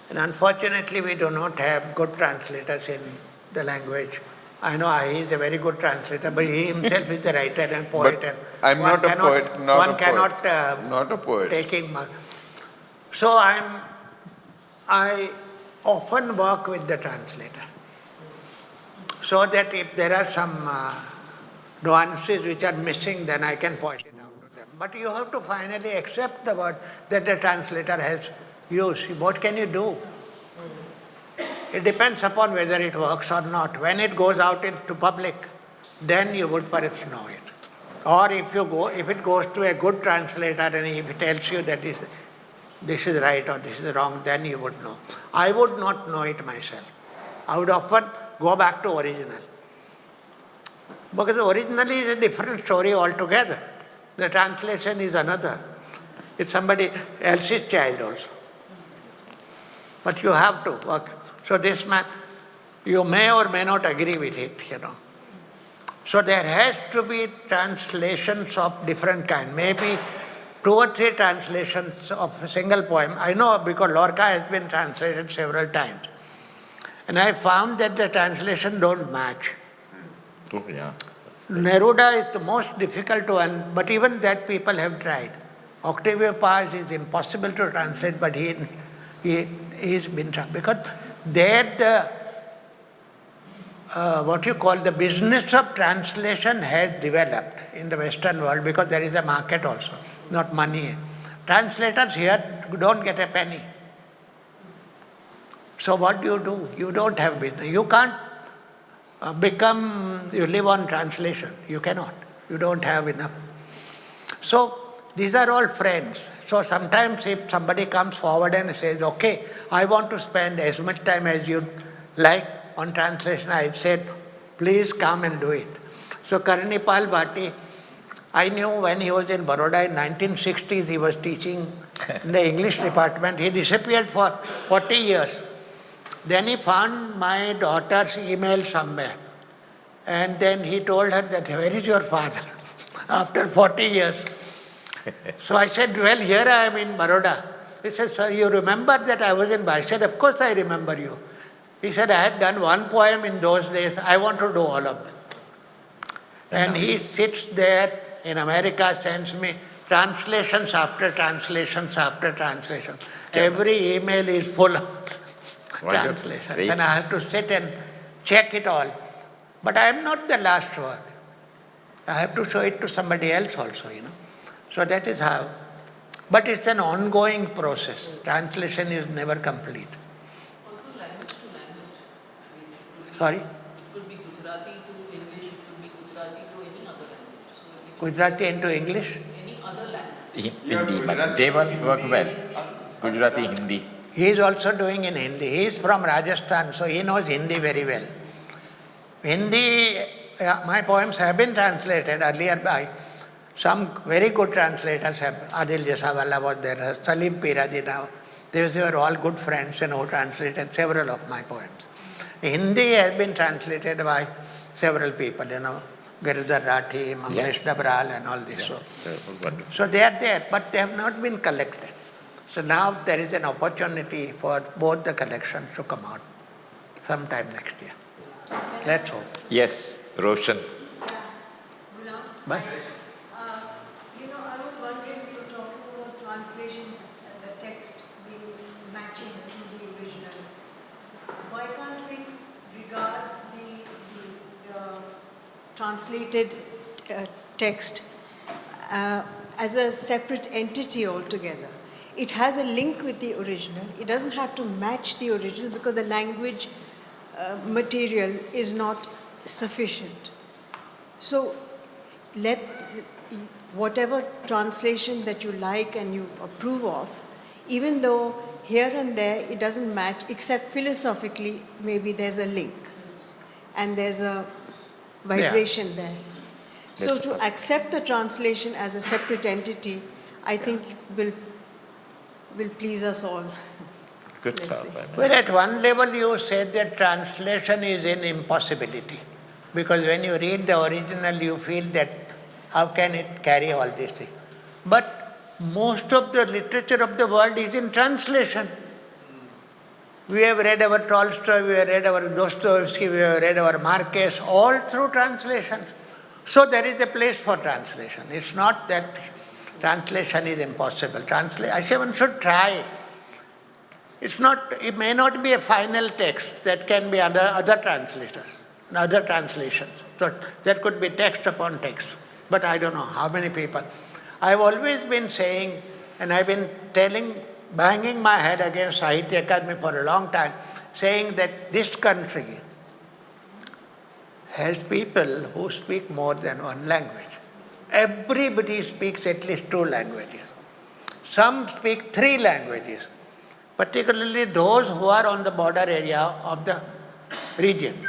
And unfortunately, we do not have good translators in the language. I know he is a very good translator, but he himself is a writer and poet. But I'm not a poet. Not a poet. Taking so I often work with the translator, so that if there are some nuances which are missing, then I can point it out to them. But you have to finally accept the word that the translator has used. What can you do? It depends upon whether it works or not. When it goes out into public, then you would perhaps know it. Or if it goes to a good translator and if he tells you that this is right or this is wrong, then you would know. I would not know it myself. I would often go back to original. Because the original is a different story altogether. The translation is another. It's somebody else's child also. But you have to work. So this man, you may or may not agree with it, So there has to be translations of different kind. Maybe 2 or 3 translations of a single poem. I know because Lorca has been translated several times. And I found that the translation don't match. Oh, yeah. Neruda is the most difficult one, but even that people have tried. Octavio Paz is impossible to translate, but he's been trying. Because there the business of translation has developed in the Western world because there is a market also, not money. Translators here don't get a penny. So what do? You don't have business. You can't you live on translation. You cannot. You don't have enough. So these are all friends. So sometimes if somebody comes forward and says, okay, I want to spend as much time as you like on translation, I said, please come and do it. So Karanipal Bhatti, I knew when he was in Baroda in 1960s, he was teaching in the English department. He disappeared for 40 years. Then he found my daughter's email somewhere. And then he told her that, where is your father? After 40 years. So I said, well, here I am in Baroda. He said, sir, you remember that I was in Baroda? I said, of course I remember you. He said, I had done one poem in those days. I want to do all of them. And he sits there in America, sends me translations after translations after translations. Every email is full of translations. And I have to sit and check it all. But I am not the last word. I have to show it to somebody else also, So that is how. But it's an ongoing process. Translation is never complete. Also language to language. Sorry? It could be Gujarati to English, it could be Gujarati to any other language. So Gujarati into English? any other language. Hindi, but they won't work well. Gujarati, Hindi. He is also doing in Hindi. He is from Rajasthan, so he knows Hindi very well. Hindi, my poems have been translated earlier by Some very good translators have, Adil Jasawala was there, Salim Piradi now. They were all good friends and who translated several of my poems. Hindi has been translated by several people, Girdhar Rathi, Manglesh Dabral and all this. So they are there, but they have not been collected. So now there is an opportunity for both the collections to come out sometime next year. Let's hope. Yes, Roshan. Bye. I was wondering, you were talking about translation and the text being matching to the original. Why can't we regard the translated text as a separate entity altogether? It has a link with the original. It doesn't have to match the original because the language material is not sufficient. So let whatever translation that you like and you approve of, even though here and there it doesn't match, except philosophically, maybe there's a link and there's a vibration there. So to accept the translation as a separate entity, I think will please us all. Good Let's stuff. see. Well, at one level you said that translation is an impossibility. Because when you read the original, you feel that how can it carry all these things? But most of the literature of the world is in translation. We have read our Tolstoy, we have read our Dostoevsky, we have read our Marquez, all through translations. So there is a place for translation. It's not that translation is impossible. I say one should try. It may not be a final text that can be other translators, other translations. So there could be text upon text. But I don't know how many people. I've always been saying, and I've been banging my head against Sahitya Akademi for a long time, saying that this country has people who speak more than one language. Everybody speaks at least 2 languages. Some speak 3 languages, particularly those who are on the border area of the region.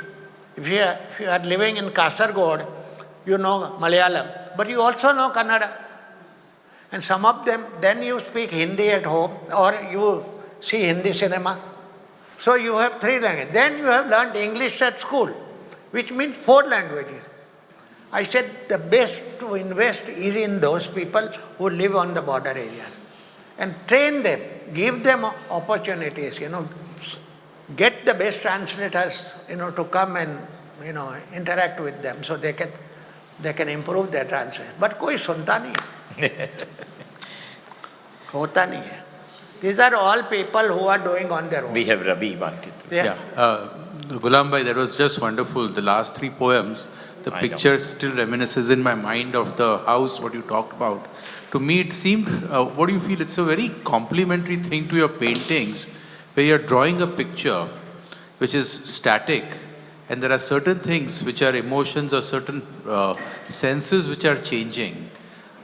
If you are living in Kasargod, you know Malayalam, but you also know Kannada. And some of them, then you speak Hindi at home or you see Hindi cinema. So you have 3 languages. Then you have learned English at school, which means 4 languages. I said the best to invest is in those people who live on the border areas. And train them, give them opportunities, get the best translators, to come and, interact with them so they can improve their translation. But koi sunta nahi hai. Hota nahi hai. These are all people who are doing on their own. We have Rabi wanted. Gulam bhai, that was just wonderful. The last 3 poems, the picture still reminisces in my mind of the house, what you talked about. To me, it seemed, what do you feel? It's a very complementary thing to your paintings, where you're drawing a picture which is static, and there are certain things which are emotions or certain senses which are changing.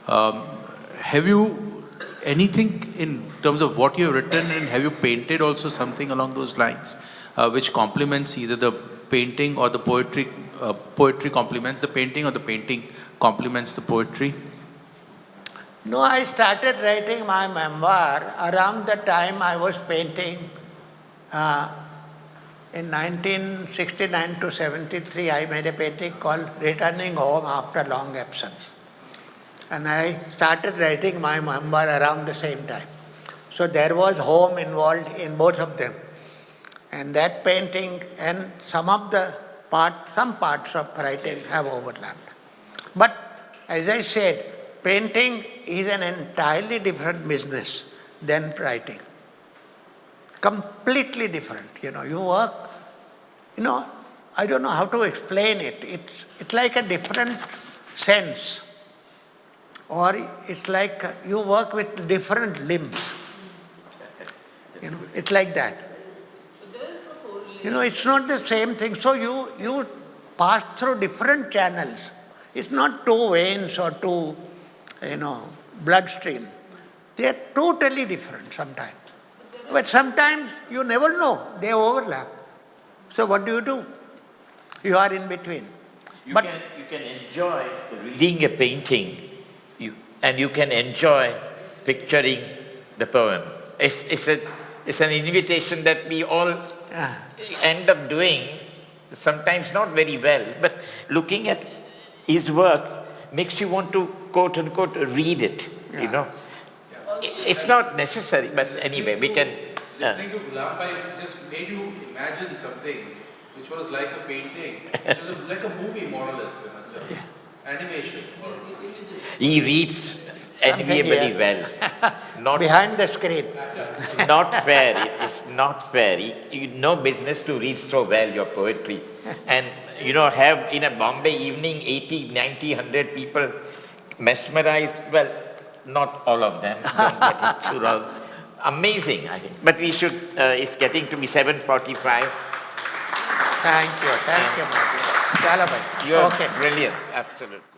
Have you anything in terms of what you have written, and have you painted also something along those lines, which complements either the painting or the poetry? Poetry complements the painting, or the painting complements the poetry? No, I started writing my memoir around the time I was painting. In 1969 to 73, I made a painting called Returning Home After Long Absence. And I started writing my memoir around the same time. So there was home involved in both of them. And that painting and some parts of writing have overlapped. But as I said, painting is an entirely different business than writing. Completely different. You work, I don't know how to explain it. It's like a different sense. Or it's like you work with different limbs. It's like that. It's not the same thing. So you pass through different channels. It's not 2 veins or 2, bloodstream. They are totally different sometimes. But sometimes you never know. They overlap. So what do? You are in between. You can enjoy reading a painting and you can enjoy picturing the poem. It's an invitation that we all end up doing, sometimes not very well, but looking at his work makes you want to, quote unquote, read it, you know. It's not necessary, but anyway, we can... Listening to Gulammohammed just made you imagine something which was like a painting, which was like a movie more or less, animation. He reads enviably well. Not, Behind the screen. not fair. It's not fair. You no business to read so well your poetry. And, you know, have in a Bombay evening 80, 90, 100 people mesmerized. Well, not all of them. Don't get it too wrong. Amazing, I think. But we should, it's getting to be 7:45. Thank you, my dear. Chalo bhai. You're Okay. brilliant, absolutely.